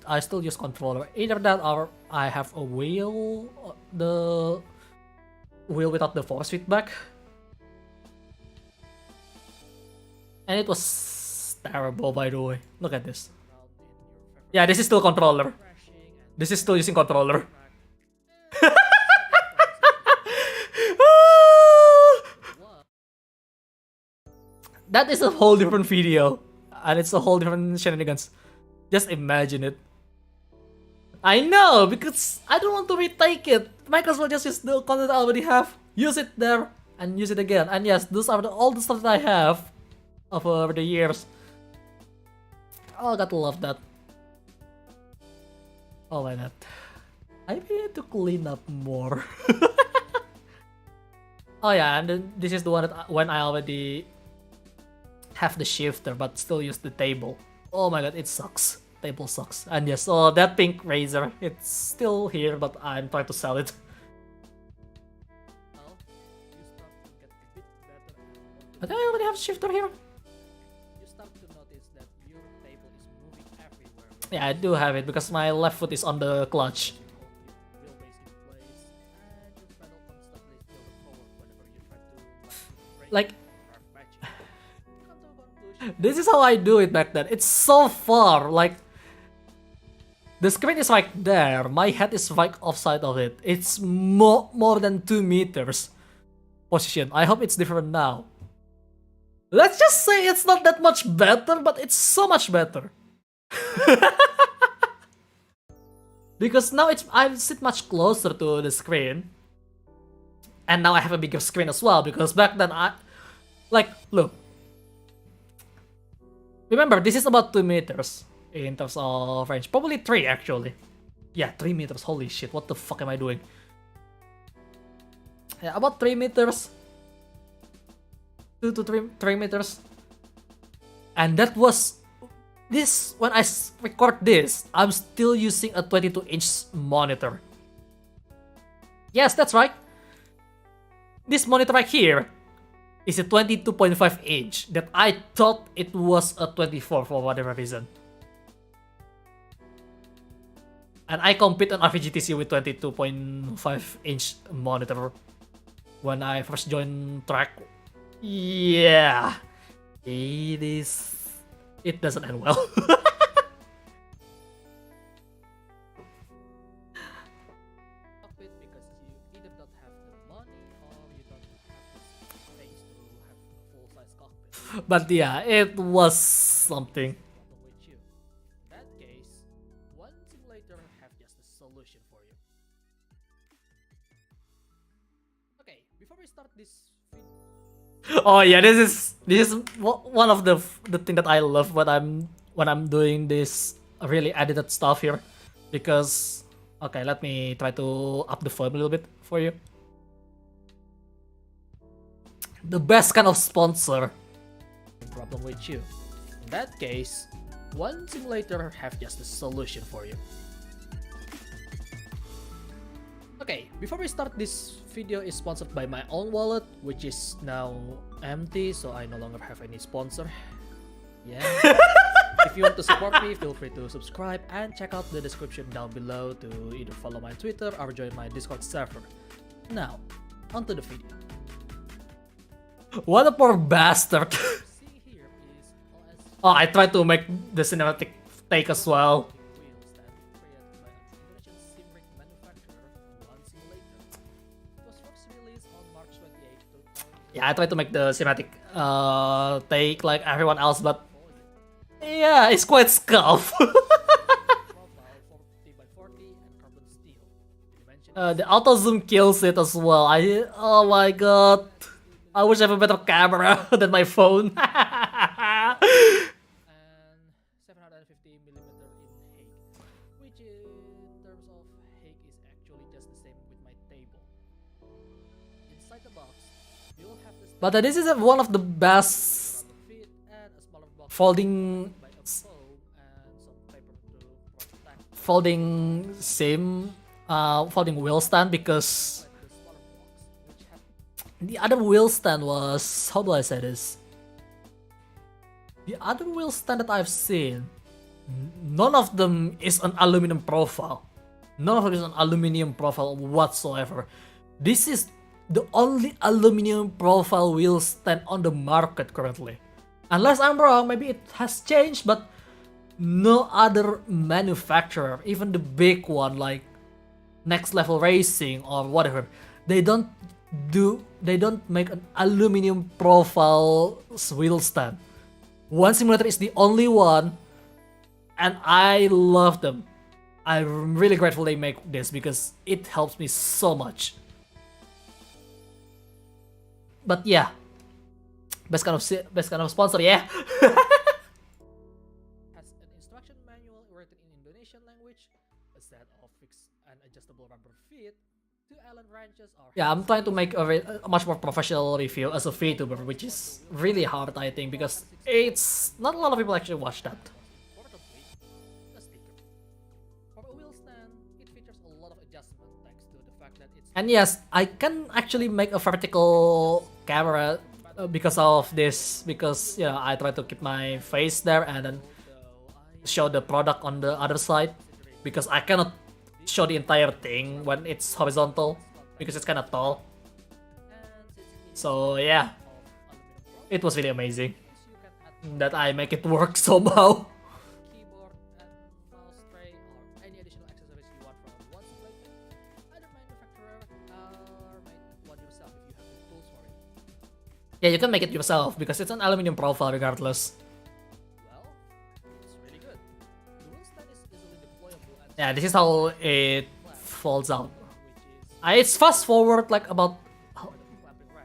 I still use controller. Either that or I have a wheel, the wheel without the force feedback. And it was terrible, by the way. Look at this. Yeah, this is still controller. This is still using controller. That is a whole different video. And it's a whole different shenanigans. Just imagine it. I know, because I don't want to retake it. Might as well just use the content I already have. Use it there and use it again. And yes, those are all the stuff that I have over the years. Oh, I gotta love that. Oh my god. I need to clean up more. Oh yeah, and then this is the one that when I already have the shifter but still use the table. Oh my god, it sucks. Table sucks. And yes, so that pink Razer, it's still here, but I'm trying to sell it. I think I already have a shifter here. Yeah, I do have it because my left foot is on the clutch. Like, this is how I do it back then. It's so far, like, the screen is right there, my head is right offside of it. It's more than 2 meters position. I hope it's different now. Let's just say it's not that much better, but it's so much better. Because now I sit much closer to the screen. And now I have a bigger screen as well, because back then look. Remember, this is about 2 meters in terms of range. Probably 3 actually. Yeah, 3 meters. Holy shit, what the fuck am I doing? Yeah, about 3 meters. 2 to 3 meters. And that was this. When I record this, I'm still using a 22-inch monitor. Yes, that's right. This monitor right here is a 22.5 inch that I thought it was a 24 for whatever reason. And I compete on RPGTC with 22.5 inch monitor when I first joined track. Yeah, it doesn't end well. But yeah, it was something. In that case, one simulator have just a solution for you. Okay, before we start this video. Oh yeah, this is one of the thing that I love when I'm doing this really edited stuff here, because okay, let me try to up the volume a little bit for you. The best kind of sponsor. Problem with you. In that case, one simulator have just a solution for you. Okay, before we start, this video is sponsored by my own wallet, which is now empty, so I no longer have any sponsor. Yeah. If you want to support me, feel free to subscribe and check out the description down below to either follow my Twitter or join my Discord server. Now, onto the video. What a poor bastard! Oh, I tried to make the cinematic take as well. Yeah, I tried to make the cinematic take like everyone else, but yeah, it's quite scuff. The auto zoom kills it as well. Oh my god, I wish I have a better camera than my phone. But this is one of the best folding wheel stand, because the other wheel stand was, how do I say this? The other wheel stand that I've seen, none of them is an aluminum profile. None of them is an aluminum profile whatsoever. This is the only aluminum profile wheel stand on the market currently. Unless I'm wrong, maybe it has changed, but no other manufacturer, even the big one like Next Level Racing or whatever, they don't make an aluminum profile wheel stand. One Simulator is the only one, and I love them. I'm really grateful they make this because it helps me so much. But yeah, best kind of sponsor, yeah. Has an instruction manual written in Indonesian language, a set of fixed and adjustable rubber feet, 2 Allen wrenches. Yeah, I'm trying to make a much more professional review as a Vtuber, which is really hard, I think, because it's not a lot of people actually watch that. And yes, I can actually make a vertical camera because of this, because you know, I try to keep my face there and then show the product on the other side, because I cannot show the entire thing when it's horizontal because it's kind of tall. So yeah, it was really amazing that I make it work somehow. Yeah, you can make it yourself because it's an aluminum profile regardless. Yeah, this is how it folds out. It's fast forward like about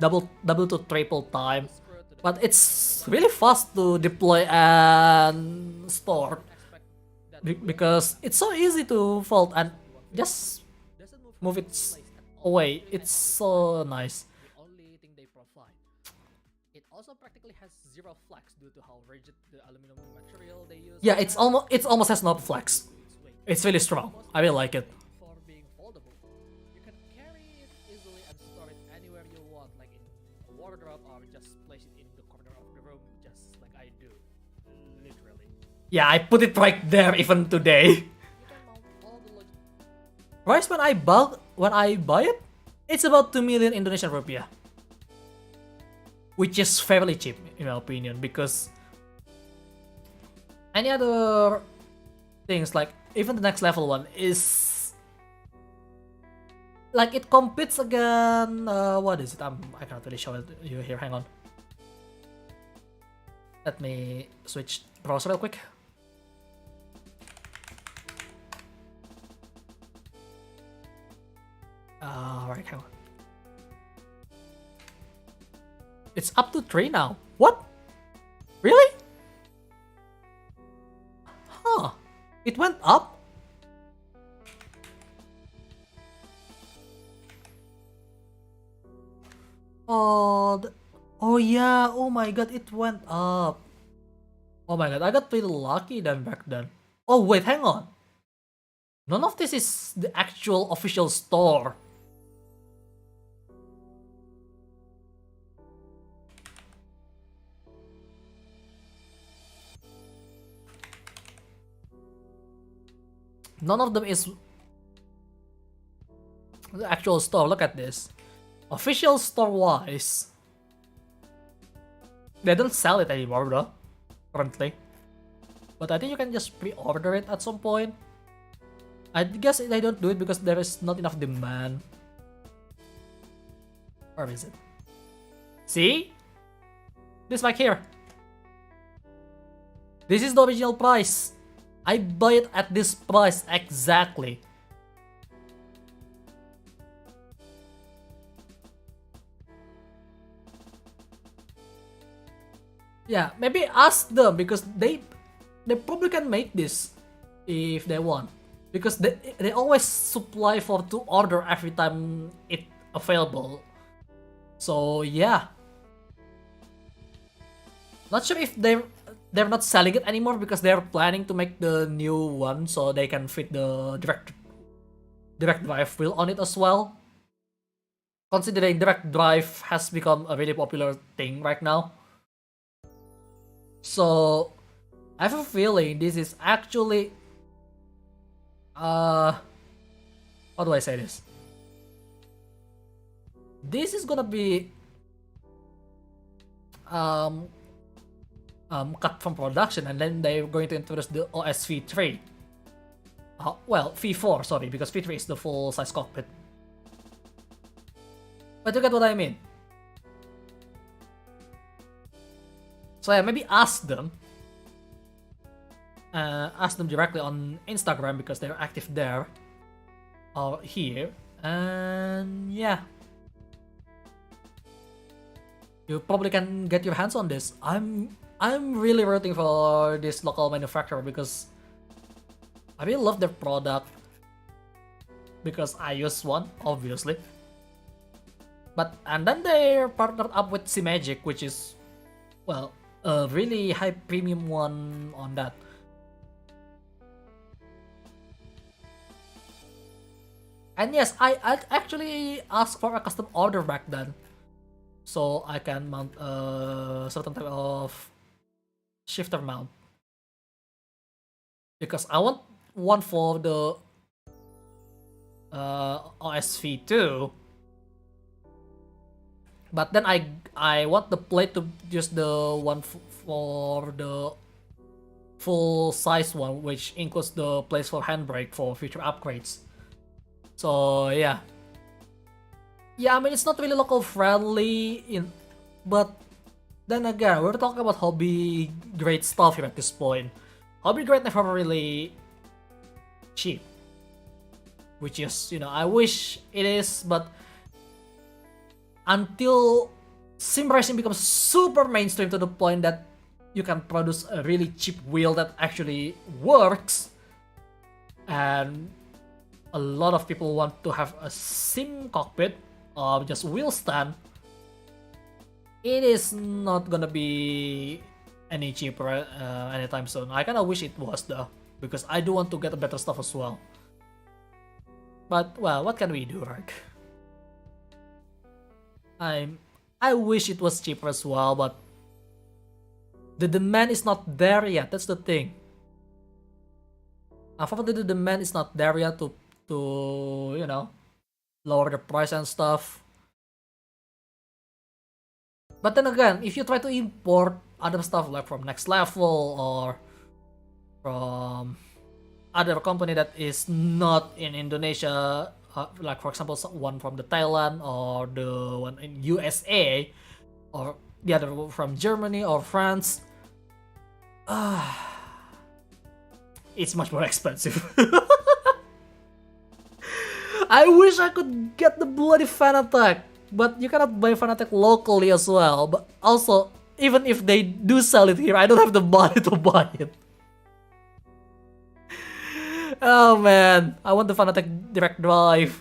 double to triple time, but it's really fast to deploy and store because it's so easy to fold and just move it away. It's so nice. It also practically has zero flex due to how rigid the aluminum material they use. Yeah, it's almost has no flex. It's really strong. I really like it. For being foldable, you can carry it easily and store it anywhere you want, like in a wardrobe or just place it in the corner of the room, just like I do, literally. Yeah, I put it right there even today. Price when I buy it, it's about 2 million Indonesian rupiah, which is fairly cheap in my opinion, because any other things like even the next level one is like it competes again. What is it? I cannot really show it you here. Hang on. Let me switch browser real quick. Alright, hang on. It's up to 3 now. What? Really? Huh. It went up? Oh, oh yeah. Oh my god, it went up. Oh my god, I got pretty lucky then back then. Oh wait, hang on. None of this is the actual official store. None of them is the actual store. Look at this. Official store wise, they don't sell it anymore though, currently. But I think you can just pre-order it at some point. I guess they don't do it because there is not enough demand. Where is it? See? This back here. This is the original price. I buy it at this price exactly. Yeah, maybe ask them because they probably can make this if they want, because they always supply for to order every time it available. So yeah, not sure if they're not selling it anymore because they're planning to make the new one so they can fit the direct drive wheel on it as well. Considering direct drive has become a really popular thing right now. So I have a feeling this is actually how do I say this? This is gonna be cut from production, and then they're going to introduce the OS V3. Well, V4, sorry, because V3 is the full-size cockpit. But you get what I mean. So yeah, maybe ask them directly on Instagram because they're active there or here, and yeah, you probably can get your hands on this. I'm really rooting for this local manufacturer because I really love their product, because I use one obviously. And then they're partnered up with SHIMAZAKI, which is, well, a really high premium one on that. And yes, I actually asked for a custom order back then, so I can mount a certain type of shifter mount, because I want one for the OSV2. But then I want the plate to use the one for the full size one, which includes the place for handbrake for future upgrades. So yeah, I mean it's not really local friendly but then again we're talking about hobby grade stuff here at this point. Hobby grade never really cheap, which is, I wish it is, but until sim racing becomes super mainstream to the point that you can produce a really cheap wheel that actually works, and a lot of people want to have a sim cockpit or just wheel stand, it is not gonna be any cheaper anytime soon. I kinda wish it was though, because I do want to get better stuff as well. But well, what can we do, right? I wish it was cheaper as well, but the demand is not there yet. That's the thing. Unfortunately, the demand is not there yet to you know, lower the price and stuff. But then again, if you try to import other stuff like from Next Level or from other company that is not in Indonesia, like for example one from the Thailand or the one in USA or the other from Germany or France, it's much more expensive. I wish I could get the bloody Fanatec, but you cannot buy Fanatec locally as well. But also, even if they do sell it here, I don't have the money to buy it. Oh man, I want the Fanatec direct drive.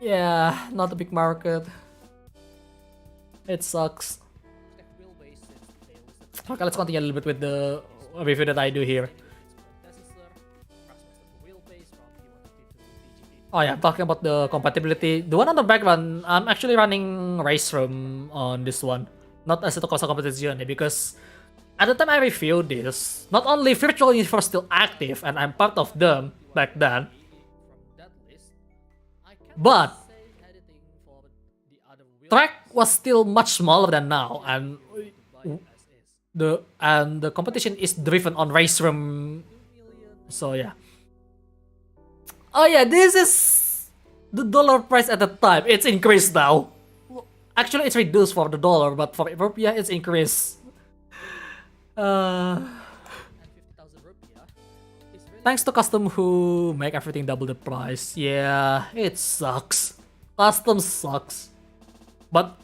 Yeah, not a big market. It sucks. Okay, let's continue a little bit with the review that I do here. Oh yeah, talking about the compatibility. The one on the background, I'm actually running Race Room on this one. Not as a Tokosa competition, because at the time I reviewed this, not only Virtual Universe still active, and I'm part of them back then, but track was still much smaller than now, and the competition is driven on Race Room. So yeah. Oh yeah, this is the dollar price at the time. It's increased now. Actually, it's reduced for the dollar, but for rupiah, it's increased. Thanks to custom who make everything double the price. Yeah, it sucks. Custom sucks. But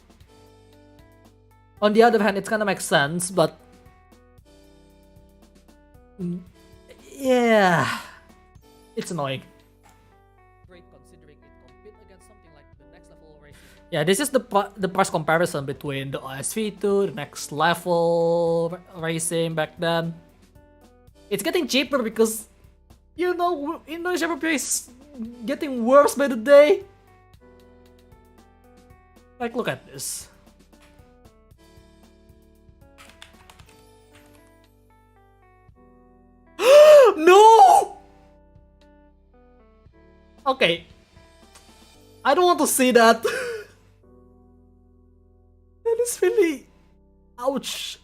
on the other hand, it kind of makes sense. But yeah, it's annoying. Yeah, this is the price comparison between the OSV2, the Next Level racing back then. It's getting cheaper because, you know, Indonesia rupiah is getting worse by the day. Like, look at this. No! Okay. I don't want to see that. That is really... ouch.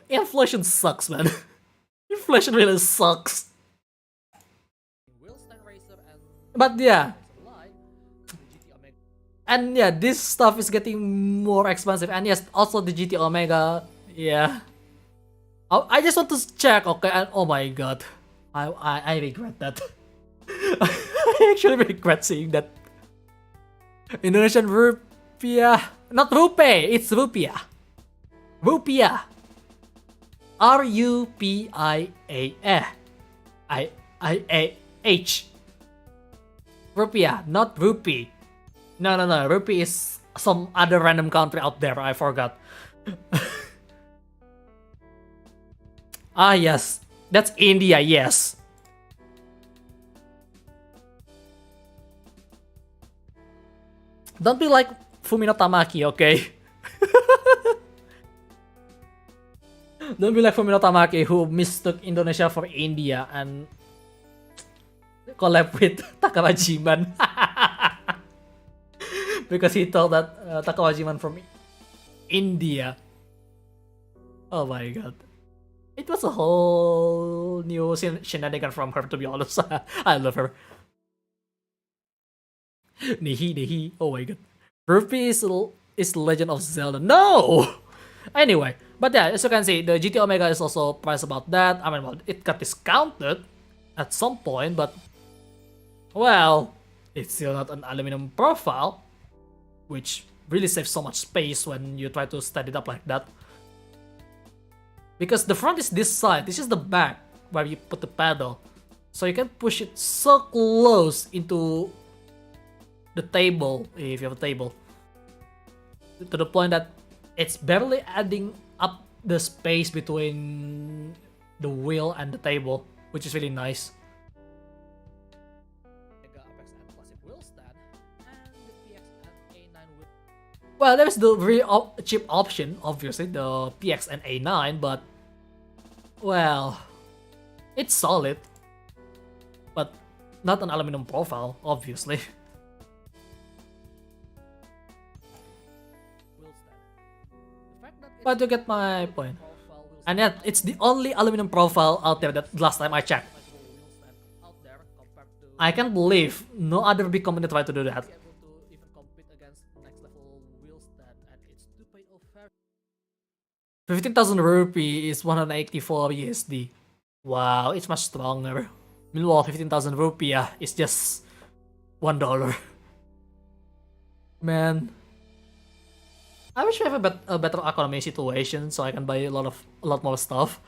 Inflation sucks, man. Inflation really sucks. But yeah. And yeah, this stuff is getting more expensive. And yes, also the GT Omega. Yeah. I just want to check, okay? And oh my god. I regret that. I actually regret seeing that. Indonesian rupiah. Not rupee, it's rupiah. Rupiah. R-U-P-I-A-H. I-A-H. Rupiah, not rupee. No. Rupee is some other random country out there. I forgot. Ah, yes. That's India, yes. Don't be like Fumino Tamaki, okay? Don't be like Fumino Tamaki who mistook Indonesia for India and collab with Takarajiman. Because he thought that Takarajiman from India. Oh my god. It was a whole new shenanigan from her, to be honest. I love her. Nehi. Oh my god. Rupee is Legend of Zelda. No! Anyway, but yeah, as you can see, the GT Omega is also priced about that. I mean, well, it got discounted at some point, but Well, it's still not an aluminum profile, which really saves so much space when you try to stand it up like that. Because the front is this side, this is the back where you put the pedal. So you can push it so close into the table, if you have a table, to the point that it's barely adding up the space between the wheel and the table, which is really nice. Well, there's the very cheap option, obviously, the PX and A9, but well, it's solid, but not an aluminum profile, obviously. But you get my point. And yet, it's the only aluminum profile out there that last time I checked. I can't believe no other big company tried to do that. 15,000 rupee is 184 USD. Wow, it's much stronger. Meanwhile, 15,000 rupiah is just $1. Man, I wish we have a better economy situation so I can buy a lot more stuff.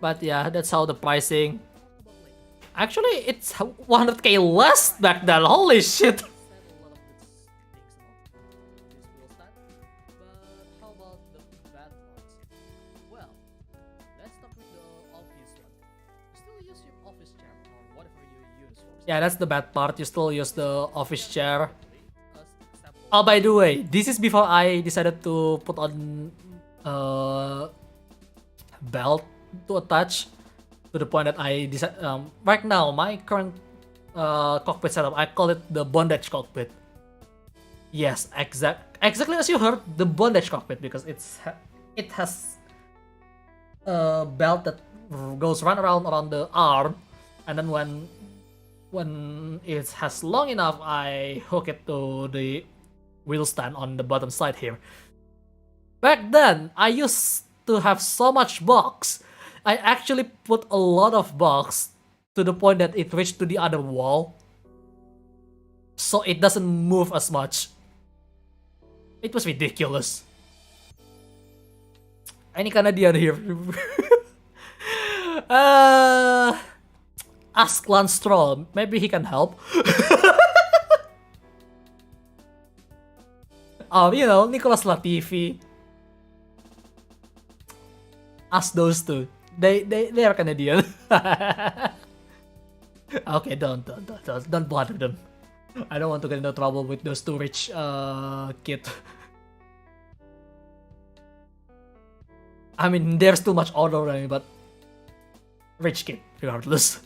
But yeah, that's how the pricing. Actually, it's 100k less back then. Holy shit! Yeah, that's the bad part. You still use the office chair. Oh, by the way, this is before I decided to put on belt to attach, to the point that I decided right now my current cockpit setup, I call it the bondage cockpit. Yes, exactly as you heard, the bondage cockpit, because it has a belt that goes around the arm, and then when it has long enough, I hook it to the wheel stand on the bottom side here. Back then, I used to have so much box. I actually put a lot of box to the point that it reached to the other wall, so it doesn't move as much. It was ridiculous. Any Canadian here? Ask Lance Stroll, maybe he can help. You know, Nicolas Latifi. Ask those two. They are Canadian. Okay, don't bother them. I don't want to get into trouble with those two rich kid. I mean, there's too much order on me, but rich kid, regardless.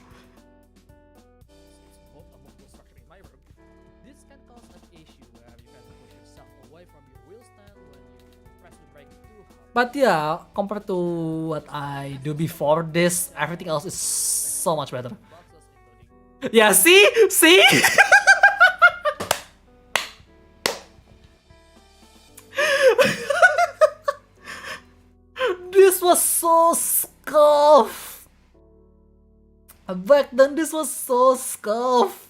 But yeah, compared to what I do before this, everything else is so much better. Yeah, see? This was so scuffed. Back then, this was so scuffed.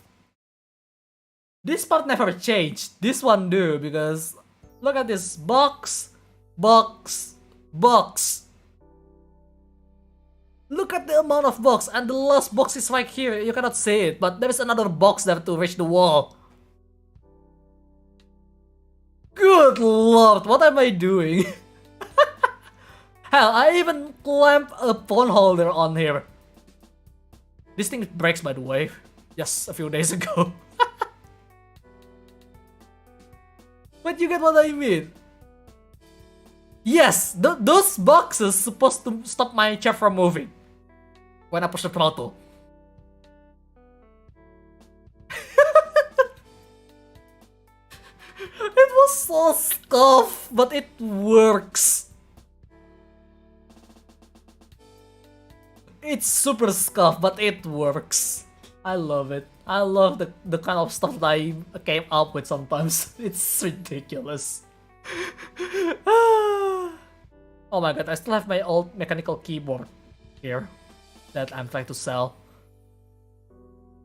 This part never changed. This one do, because look at this box. Look at the amount of box, and the last box is right here. You cannot see it, but there is another box there to reach the wall. Good lord, what am I doing? Hell, I even clamped a phone holder on here. This thing breaks, by the way, just a few days ago. But you get what I mean? Yes, those boxes supposed to stop my chair from moving when I push the throttle. It was so scuffed, but it works. It's super scuffed, but it works. I love it. I love the kind of stuff that I came up with sometimes. It's ridiculous. Oh my god, I still have my old mechanical keyboard here that I'm trying to sell.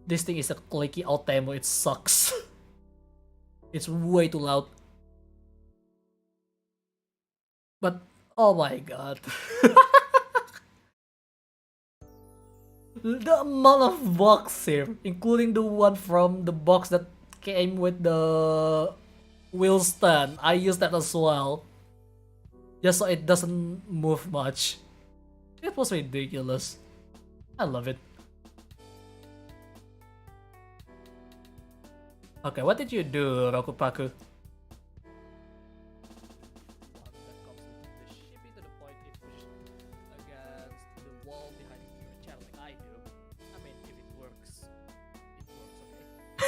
This thing is a clicky Altemo, it sucks. It's way too loud. But, oh my god. The amount of box here, including the one from the box that came with the wheel stand. I use that as well. Just so it doesn't move much. It was ridiculous. I love it. Okay, what did you do, Rokupaku?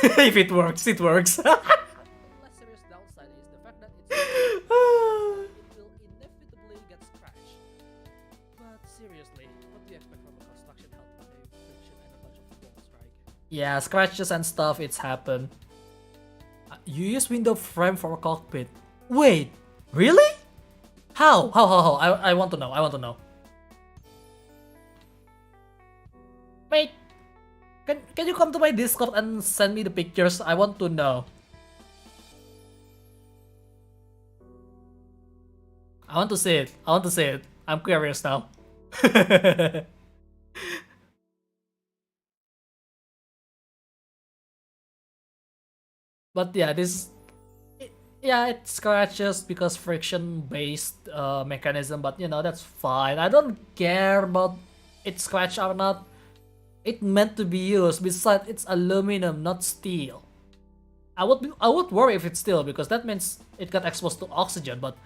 If it works, it works. The less serious downside is the fact that it will inevitably get scratched. But seriously, what do you expect from a construction help with a friction and a bunch of walls, right? Yeah, scratches and stuff, it's happened. You use window frame for a cockpit. Wait, really? How? I want to know, Wait. Can you come to my Discord and send me the pictures? I want to know. I want to see it. I'm curious now. But yeah, it scratches because friction based mechanism, but you know, that's fine. I don't care about it scratch or not. It meant to be used. Besides, it's aluminum, not steel. I would worry if it's steel because that means it got exposed to oxygen. But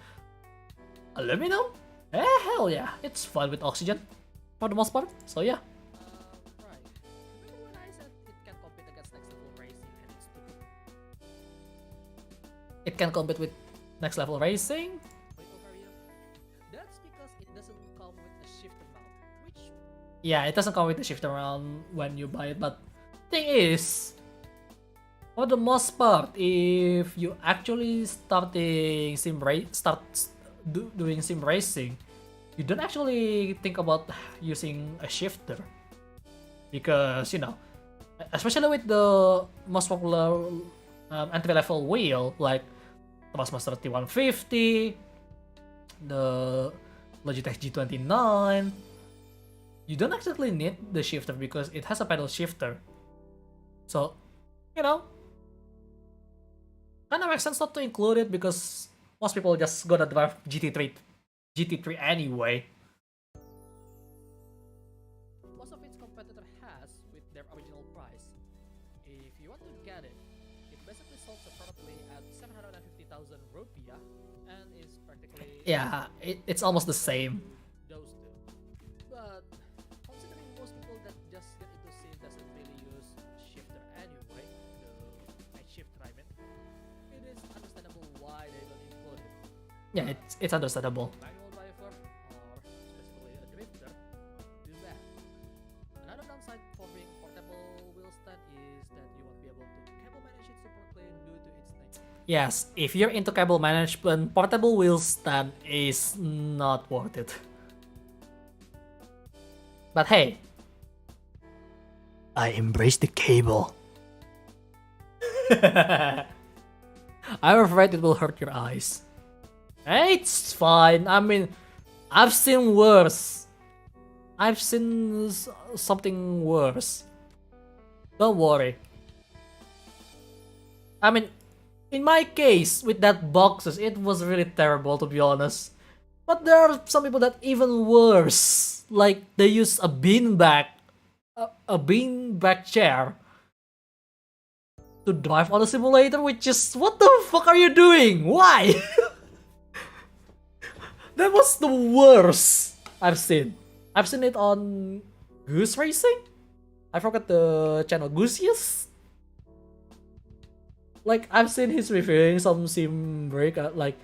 aluminum? Hell yeah, it's fine with oxygen for the most part. So yeah. Right. Remember when I said it can compete against next level racing and it's stupid? It can compete with next level racing. Yeah, it doesn't come with the shifter around when you buy it, but thing is, for the most part, if you actually doing sim racing, you don't actually think about using a shifter because you know, especially with the most popular entry-level wheel like the Bassmaster T150, the Logitech G29. You don't actually need the shifter because it has a pedal shifter. So, you know, kind of makes sense not to include it because most people just gonna drive GT3 anyway. Most of its competitor has with their original price. If you want to get it, it basically sold separately at 750,000 rupiah and is practically... Yeah, it's almost the same. Yeah, it's understandable. Another downside for being portable wheel stand is that you won't be able to cable manage it super clean due to its nature. Yes, if you're into cable management, portable wheel stand is not worth it. But hey, I embrace the cable. I'm afraid it will hurt your eyes. It's fine. I mean, I've seen worse. I've seen something worse. Don't worry. I mean, in my case, with that boxes, it was really terrible to be honest. But there are some people that even worse. Like, they use a beanbag chair to drive on a simulator, which is, what the fuck are you doing? Why? That was the worst I've seen. I've seen it on Goose Racing? I forgot the channel. Goosius? Like, I've seen his reviewing some sim break. Like,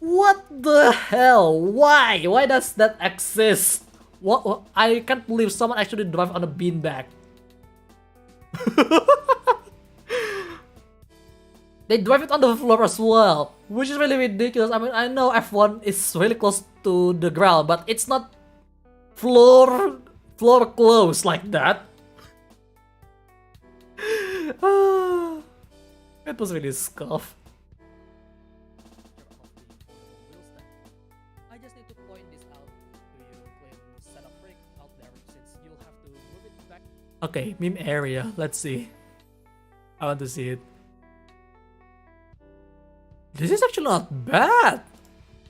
what the hell? Why? Why does that exist? What? I can't believe someone actually drive on a beanbag. They drive it on the floor as well, which is really ridiculous. I mean, I know F1 is really close to the ground, but it's not floor close like that. It was really scuff. I just need to point this out to you, clean setup freak out there, since you'll have to move it back. Okay, meme area. Let's see. I want to see it. This is actually not bad.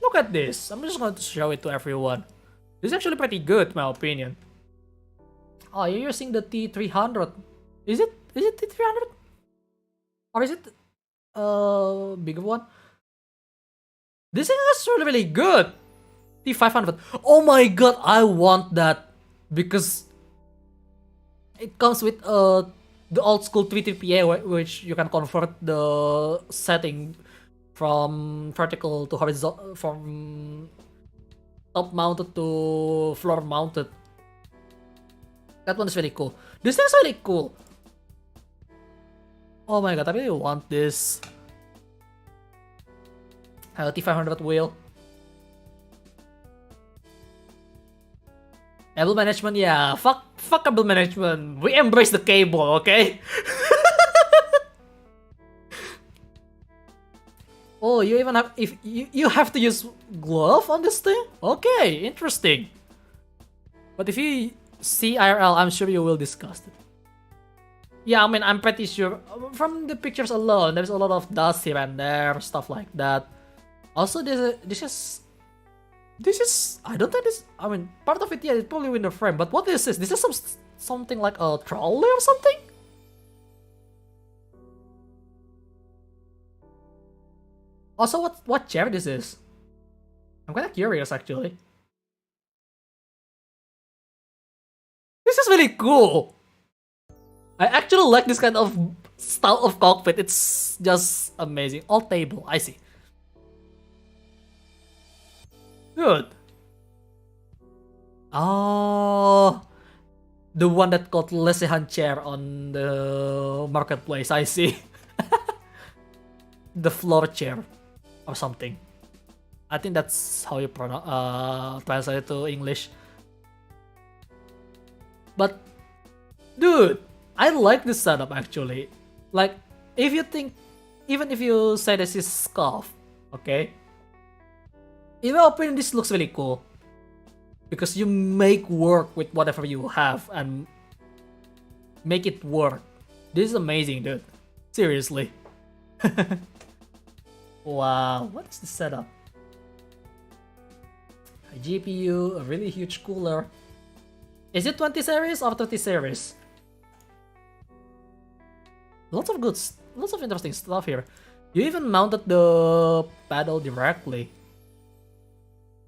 Look at this. I'm just going to show it to everyone. This is actually pretty good, in my opinion. Oh, you're using the T300. Is it T300? Or is it bigger one? This is actually really good. T500. Oh my god, I want that because it comes with the old school 3TPA, which you can convert the setting from vertical to horizontal, from top mounted to floor mounted. That one is really cool. This thing is really cool. Oh my god, I really want this. T500 wheel. Cable management, yeah. Fuck cable management. We embrace the cable, okay? Oh, you even have, if you have to use glove on this thing? Okay, interesting. But if you see IRL, I'm sure you will discuss it. Yeah, I mean, I'm pretty sure from the pictures alone, there's a lot of dust here and there, stuff like that. Also, this is I don't think this. I mean, part of it, yeah, it's probably in the frame. But what is this? This is something like a trolley or something. Also, what chair this is? I'm kind of curious, actually. This is really cool. I actually like this kind of style of cockpit. It's just amazing. All table, I see. Good. Oh, the one that called Lesehan chair on the marketplace. I see. The floor chair or something. I think that's how you translate it to English. But dude, I like this setup actually. Like, if you think, even if you say this is scuff, okay? In my opinion, this looks really cool. Because you make work with whatever you have and make it work. This is amazing, dude. Seriously. Wow, what is the setup? A GPU, a really huge cooler. Is it 20 series or 30 series? Lots of interesting stuff here. You even mounted the paddle directly.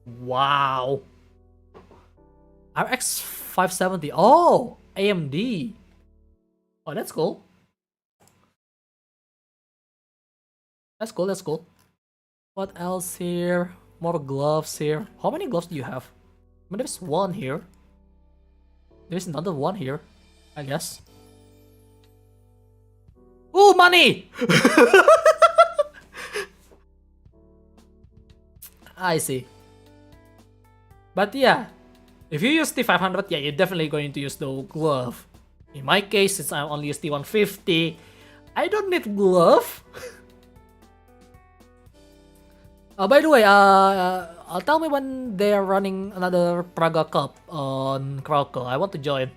Wow. RX 570. Oh, AMD. Oh, that's cool. That's cool, that's cool. What else here? More gloves here. How many gloves do you have? I mean, there's one here. There's another one here, I guess. Oh, money! I see. But yeah, if you use T500, yeah, you're definitely going to use the glove. In my case, since I only use T150, I don't need glove. By the way, tell me when they are running another Praga Cup on Krakow. I want to join.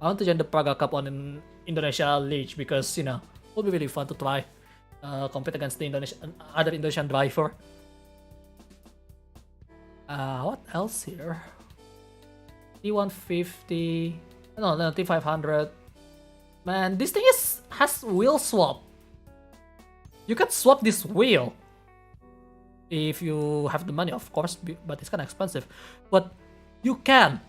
I want to join the Praga Cup on Indonesia League because, you know, it would be really fun to try compete against the other Indonesian driver. What else here? T150. No, T500. Man, this thing has wheel swap. You can swap this wheel if you have the money, of course, but it's kind of expensive. But you can.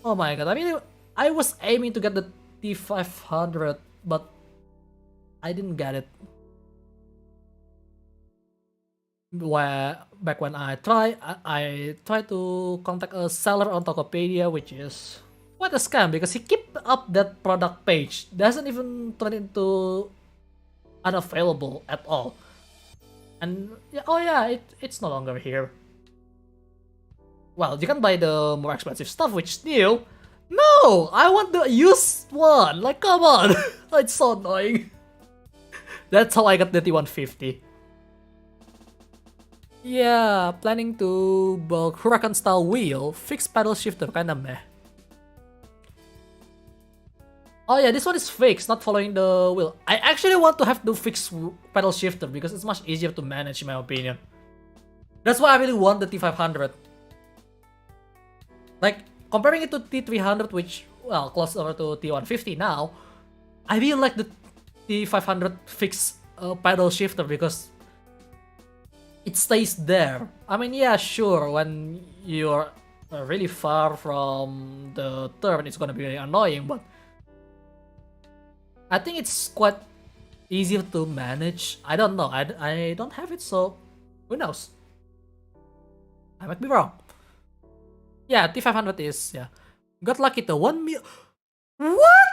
Oh my god! I mean, I was aiming to get the T500, but I didn't get it. Back when I tried to contact a seller on Tokopedia, which is quite a scam because he kept up that product page, doesn't even turn into unavailable at all. And yeah, oh yeah, it's no longer here. Well, you can buy the more expensive stuff, which is new. No, I want the used one. Like, come on, it's so annoying. That's how I got the T150. Yeah, planning to build Huracan style wheel, fixed pedal shifter, kinda meh. Oh yeah, this one is fixed, not following the wheel. I actually want to have the fixed pedal shifter because it's much easier to manage in my opinion. That's why I really want the T500. Like, comparing it to T300, which, well, closer to T150 now, I really like the T500 fixed pedal shifter because it stays there. I mean, yeah, sure, when you're really far from the turn, it's gonna be really annoying, but I think it's quite easier to manage. I don't know, I don't have it, so who knows? I might be wrong. Yeah, T500 is, yeah. Got lucky though, 1 mil. What?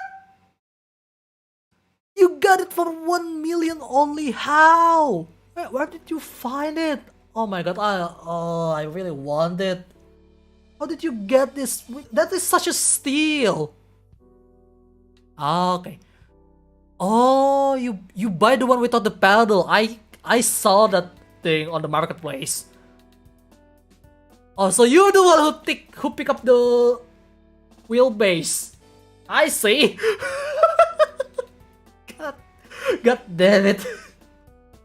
You got it for 1 million only? How? Where did you find it? Oh my god, I really want it. How did you get this? That is such a steal. Okay. Oh, you buy the one without the pedal. I saw that thing on the marketplace. Oh, so you're the one who pick up the wheelbase. I see. God damn it.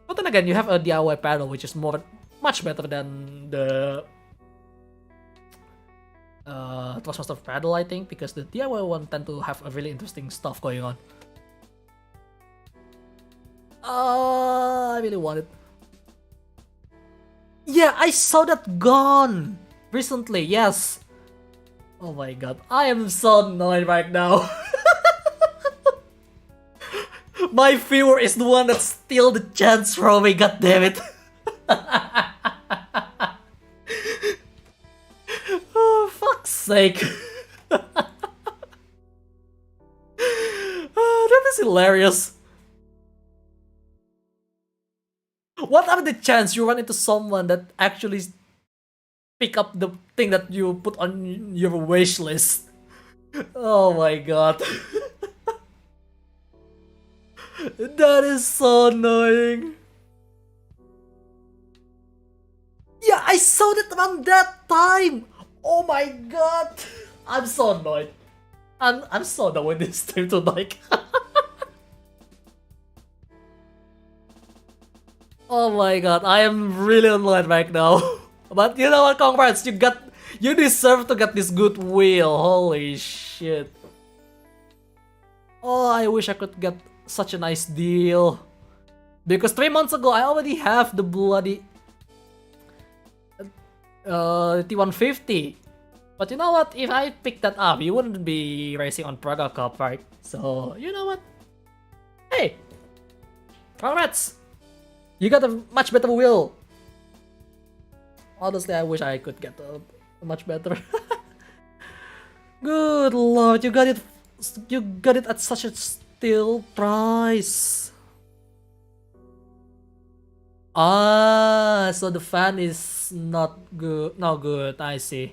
But then again, you have a DIY pedal, which is much better than the Thrustmaster pedal, I think, because the DIY one tend to have a really interesting stuff going on. I really want it. Yeah, I saw that gun recently, yes. Oh my god, I am so annoyed right now. My viewer is the one that steal the chance from me, god damn it. Oh, fuck's sake. Oh, that is hilarious. What are the chance you run into someone that actually pick up the thing that you put on your wish list? Oh my god. That is so annoying. Yeah, I saw that around that time. Oh my god. I'm so annoyed. I'm so annoyed with this time tonight. Oh my god, I am really annoyed right now. But you know what, congrats, you deserve to get this good wheel. Holy shit. Oh, I wish I could get such a nice deal. Because 3 months ago, I already have the bloody T150. But you know what, if I picked that up, you wouldn't be racing on Praga Cup, right? So, you know what? Hey! Congrats! You got a much better wheel. Honestly, I wish I could get a much better. Good lord, you got it at such a steal price. Ah, so the fan is not good. No good, I see.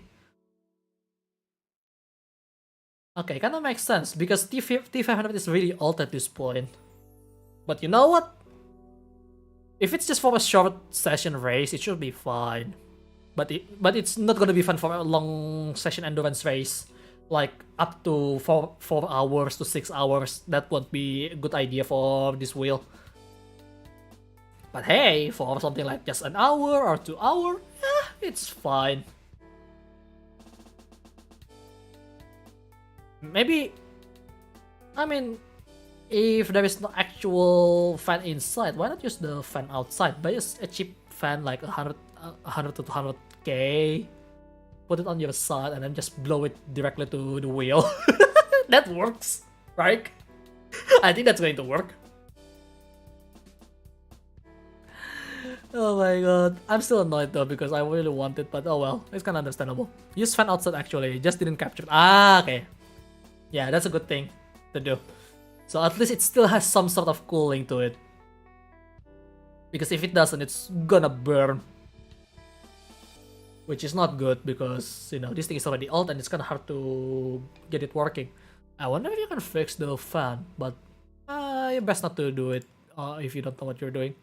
Okay, kinda makes sense because T500 is really old at this point. But you know what? If it's just for a short session race, it should be fine. But it's not gonna be fun for a long session endurance race, like up to 4 hours to 6 hours. That won't be a good idea for this wheel. But hey, for something like just an hour or 2 hours, it's fine. Maybe, I mean, if there is no actual fan inside, why not use the fan outside? Buy a cheap fan like 100 to 200k, put it on your side, and then just blow it directly to the wheel. That works, right? I think that's going to work. Oh my god, I'm still annoyed though because I really want it, but oh well, it's kind of understandable. Use fan outside actually, just didn't capture it. Ah, okay. Yeah, that's a good thing to do. So at least it still has some sort of cooling to it. Because if it doesn't, it's gonna burn. Which is not good because, you know, this thing is already old and it's kinda hard to get it working. I wonder if you can fix the fan, but you best not to do it if you don't know what you're doing.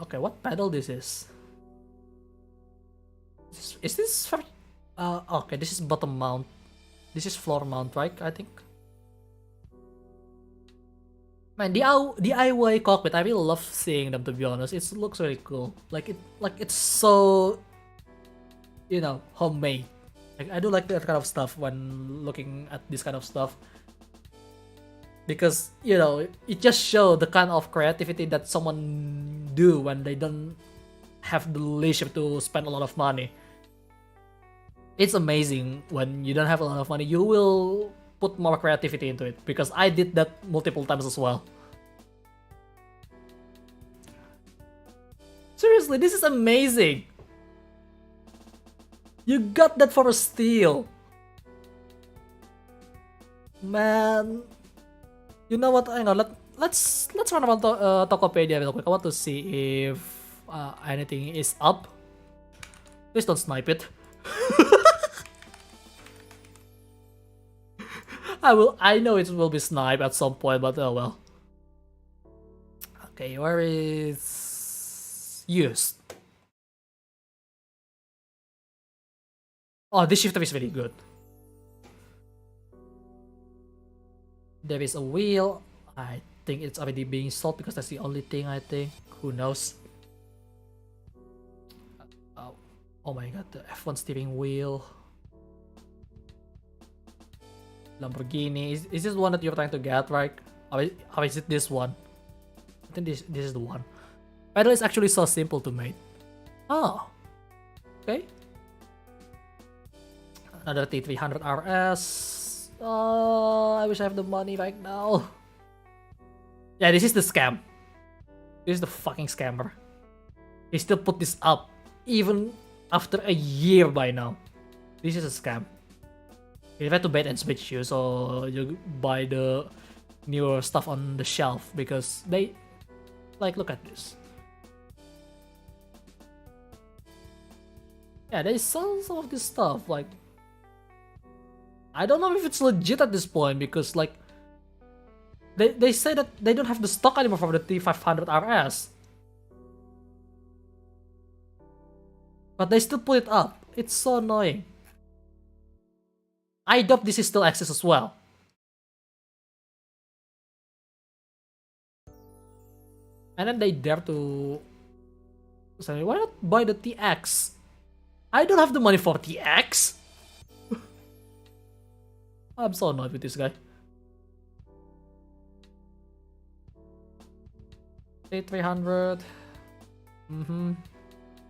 Okay, what pedal this is? Is this for... okay, this is bottom mount. This is floor mount, right? I think. Man, the DIY cockpit, I really love seeing them, to be honest. It looks really cool. Like it's so, you know, homemade. Like, I do like that kind of stuff when looking at this kind of stuff. Because, you know, it just shows the kind of creativity that someone do when they don't have the leisure to spend a lot of money. It's amazing when you don't have a lot of money, you will put more creativity into it, because I did that multiple times as well. Seriously, this is amazing. You got that for a steal. Man, you know what? Hang on, let's run around Tokopedia real quick. I want to see if anything is up. Please don't snipe it. I know it will be sniped at some point, but oh well. Okay, where is used? Oh, this shifter is very good. There is a wheel. I think it's already being sold because that's the only thing I think. Who knows? Oh my god, the F1 steering wheel. Lamborghini. Is this the one that you're trying to get, right? Or is it this one? I think this is the one. Pedal is actually so simple to make. Oh. Okay. Another T300 RS. Oh, I wish I have the money right now. Yeah, this is the scam. This is the fucking scammer. He still put this up even after a year by now. This is a scam. You have to bait and switch you, so you buy the newer stuff on the shelf because they, like, look at this. Yeah, they sell some of this stuff. Like, I don't know if it's legit at this point because, like, they say that they don't have the stock anymore for the T500 RS, but they still put it up. It's so annoying. I doubt this is still access as well. And then they dare to say, why not buy the TX? I don't have the money for TX. I'm so annoyed with this guy. A300.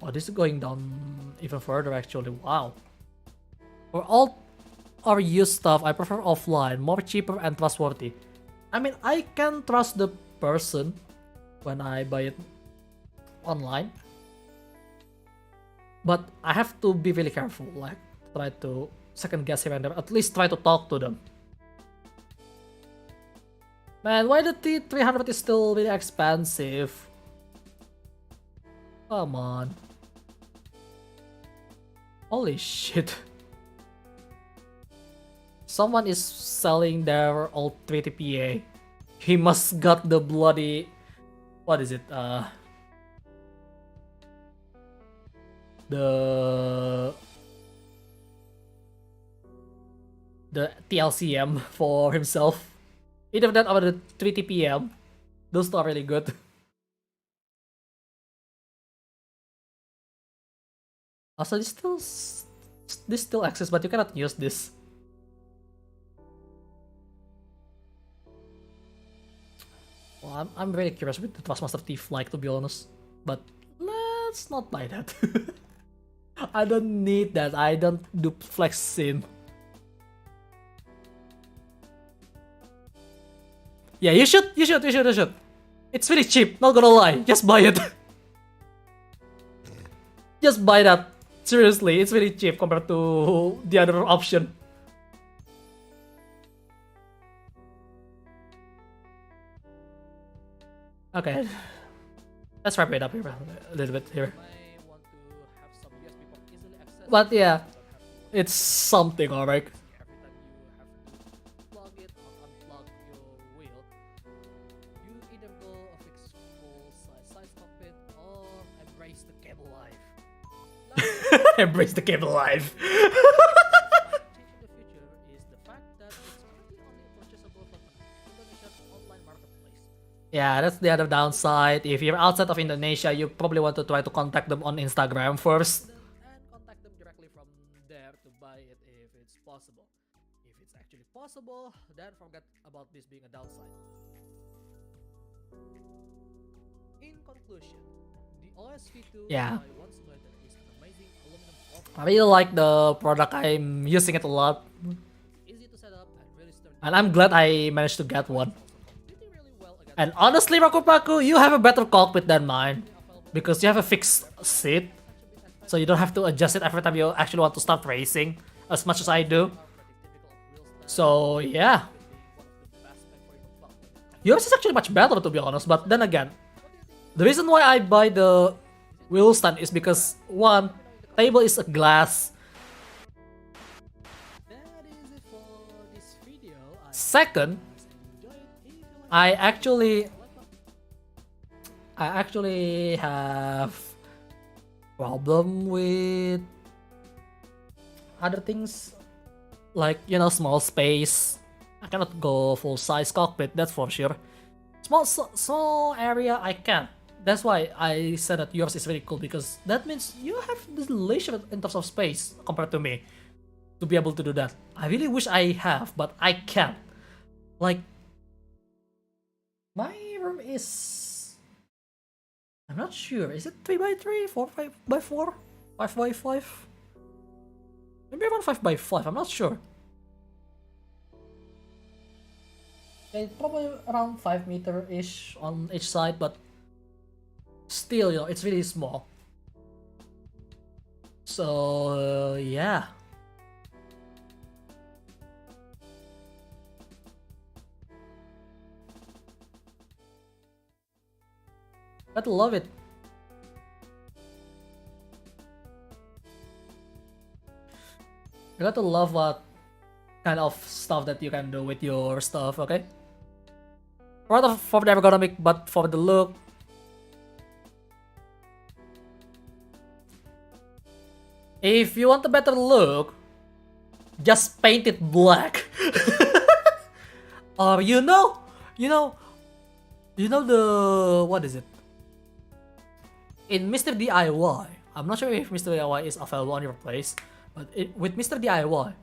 Oh, this is going down even further actually. Wow. For all our used stuff, I prefer offline, more cheaper and trustworthy. I mean, I can trust the person when I buy it online, but I have to be really careful, like try to second guess here and there, at least try to talk to them. Man, why the T300 is still really expensive? Come on. Holy shit. Someone is selling their old 3TPA. He must got the bloody... What is it? The TLCM for himself. Either that or the 3TPM. Those two are really good. Also, this still exists, but you cannot use this. Well, I'm very curious with the Trustmaster Thief, like, to be honest. But let's not buy that. I don't need that. I don't do flex sim. Yeah, you should. It's very cheap, not gonna lie. Just buy it. Just buy that. Seriously, it's very cheap compared to the other option. Okay, let's wrap it up here a little bit here. But yeah, it's something, alright. Embrace the cable life. Yeah, that's the other downside. If you're outside of Indonesia, you probably want to try to contact them on Instagram first. And contact them directly from there to buy it if it's possible. If it's actually possible, then forget about this being a downside. In conclusion, the OS-V2 yeah. Is an amazing aluminum profile. I really like the product. I'm using it a lot. Easy to set up and really sturdy. And I'm glad I managed to get one. And honestly, Rakupaku, you have a better cockpit than mine. Because you have a fixed seat. So you don't have to adjust it every time you actually want to start racing. As much as I do. So yeah. Yours is actually much better, to be honest. But then again, the reason why I buy the wheel stand is because, one, table is a glass. Second, I actually have problem with other things, like, you know, small space. I cannot go full size cockpit, that's for sure. Small area I can. That's why I said that yours is really cool, because that means you have this leisure in terms of space compared to me to be able to do that. I really wish I have, but I can't. Like, my room is, I'm not sure, is it 3x3, 4x4, 5x5? Maybe around 5x5, I'm not sure. It's probably around 5 meter-ish on each side, but still, you know, it's really small. So, yeah. Gotta love it. You gotta love what kind of stuff that you can do with your stuff, okay? Not for the ergonomic, but for the look. If you want a better look, just paint it black. Or you know the, what is it? In Mr. DIY, I'm not sure if Mr. DIY is available on your place, but with Mr. DIY,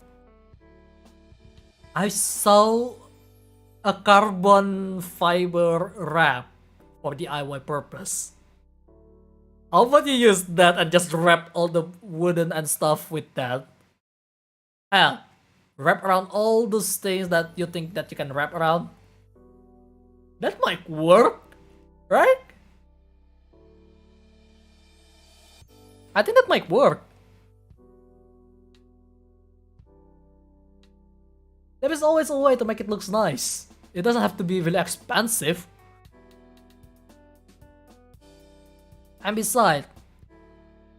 I saw a carbon fiber wrap for DIY purpose. How about you use that and just wrap all the wooden and stuff with that? Hell, wrap around all those things that you think that you can wrap around. That might work, right? I think that might work. There is always a way to make it look nice. It doesn't have to be really expensive. And besides,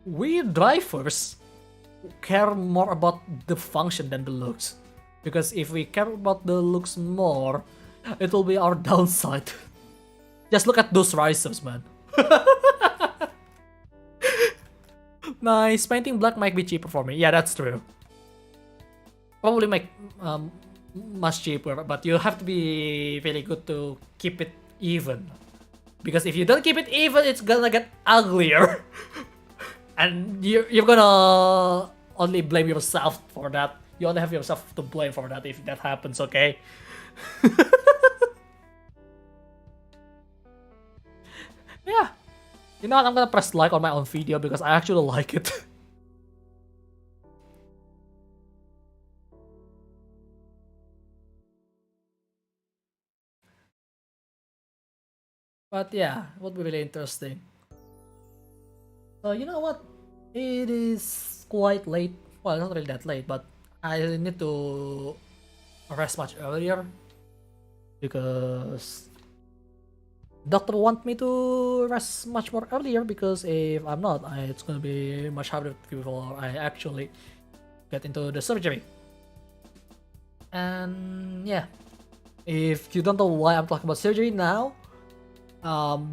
we drivers care more about the function than the looks. Because if we care about the looks more, it will be our downside. Just look at those risers, man. Nice, painting black might be cheaper for me. Yeah, that's true. Probably make much cheaper, but you have to be really good to keep it even. Because if you don't keep it even, it's gonna get uglier. And you're gonna only blame yourself for that. You only have yourself to blame for that if that happens, okay? Yeah. You know what, I'm gonna press like on my own video because I actually like it. But yeah, it would be really interesting. So you know what? It is quite late. Well, not really that late, but I need to rest much earlier. Because doctor want me to rest much more earlier, because if I'm not, it's gonna be much harder before I actually get into the surgery. And yeah, if you don't know why I'm talking about surgery now,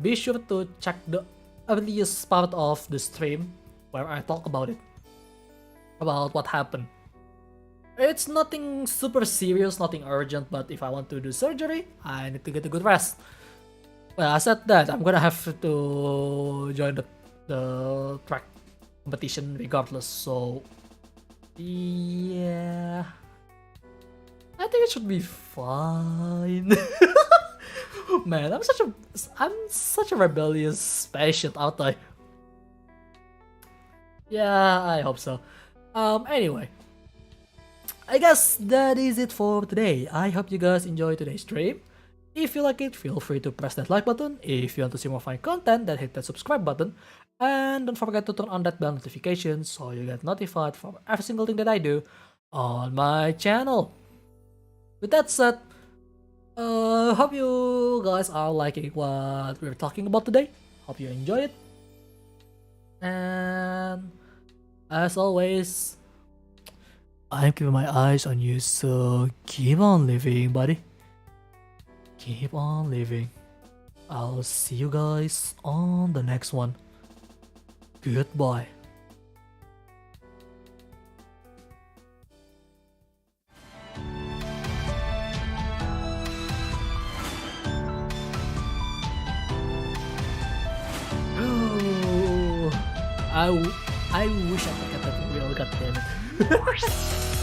be sure to check the earliest part of the stream where I talk about it, about what happened. It's nothing super serious, nothing urgent, but if I want to do surgery, I need to get a good rest. Well, I said that I'm gonna have to join the track competition regardless, so yeah, I think it should be fine. Man, I'm such a rebellious patient, aren't I? Yeah, I hope so. Anyway, I guess that is it for today. I hope you guys enjoyed today's stream. If you like it, feel free to press that like button. If you want to see more fine content, then hit that subscribe button. And don't forget to turn on that bell notification so you get notified for every single thing that I do on my channel. With that said, hope you guys are liking what we're talking about today. Hope you enjoy it. And as always, I'm keeping my eyes on you, so keep on living, buddy. Keep on living. I'll see you guys on the next one. Goodbye. I wish I could get that real, goddammit.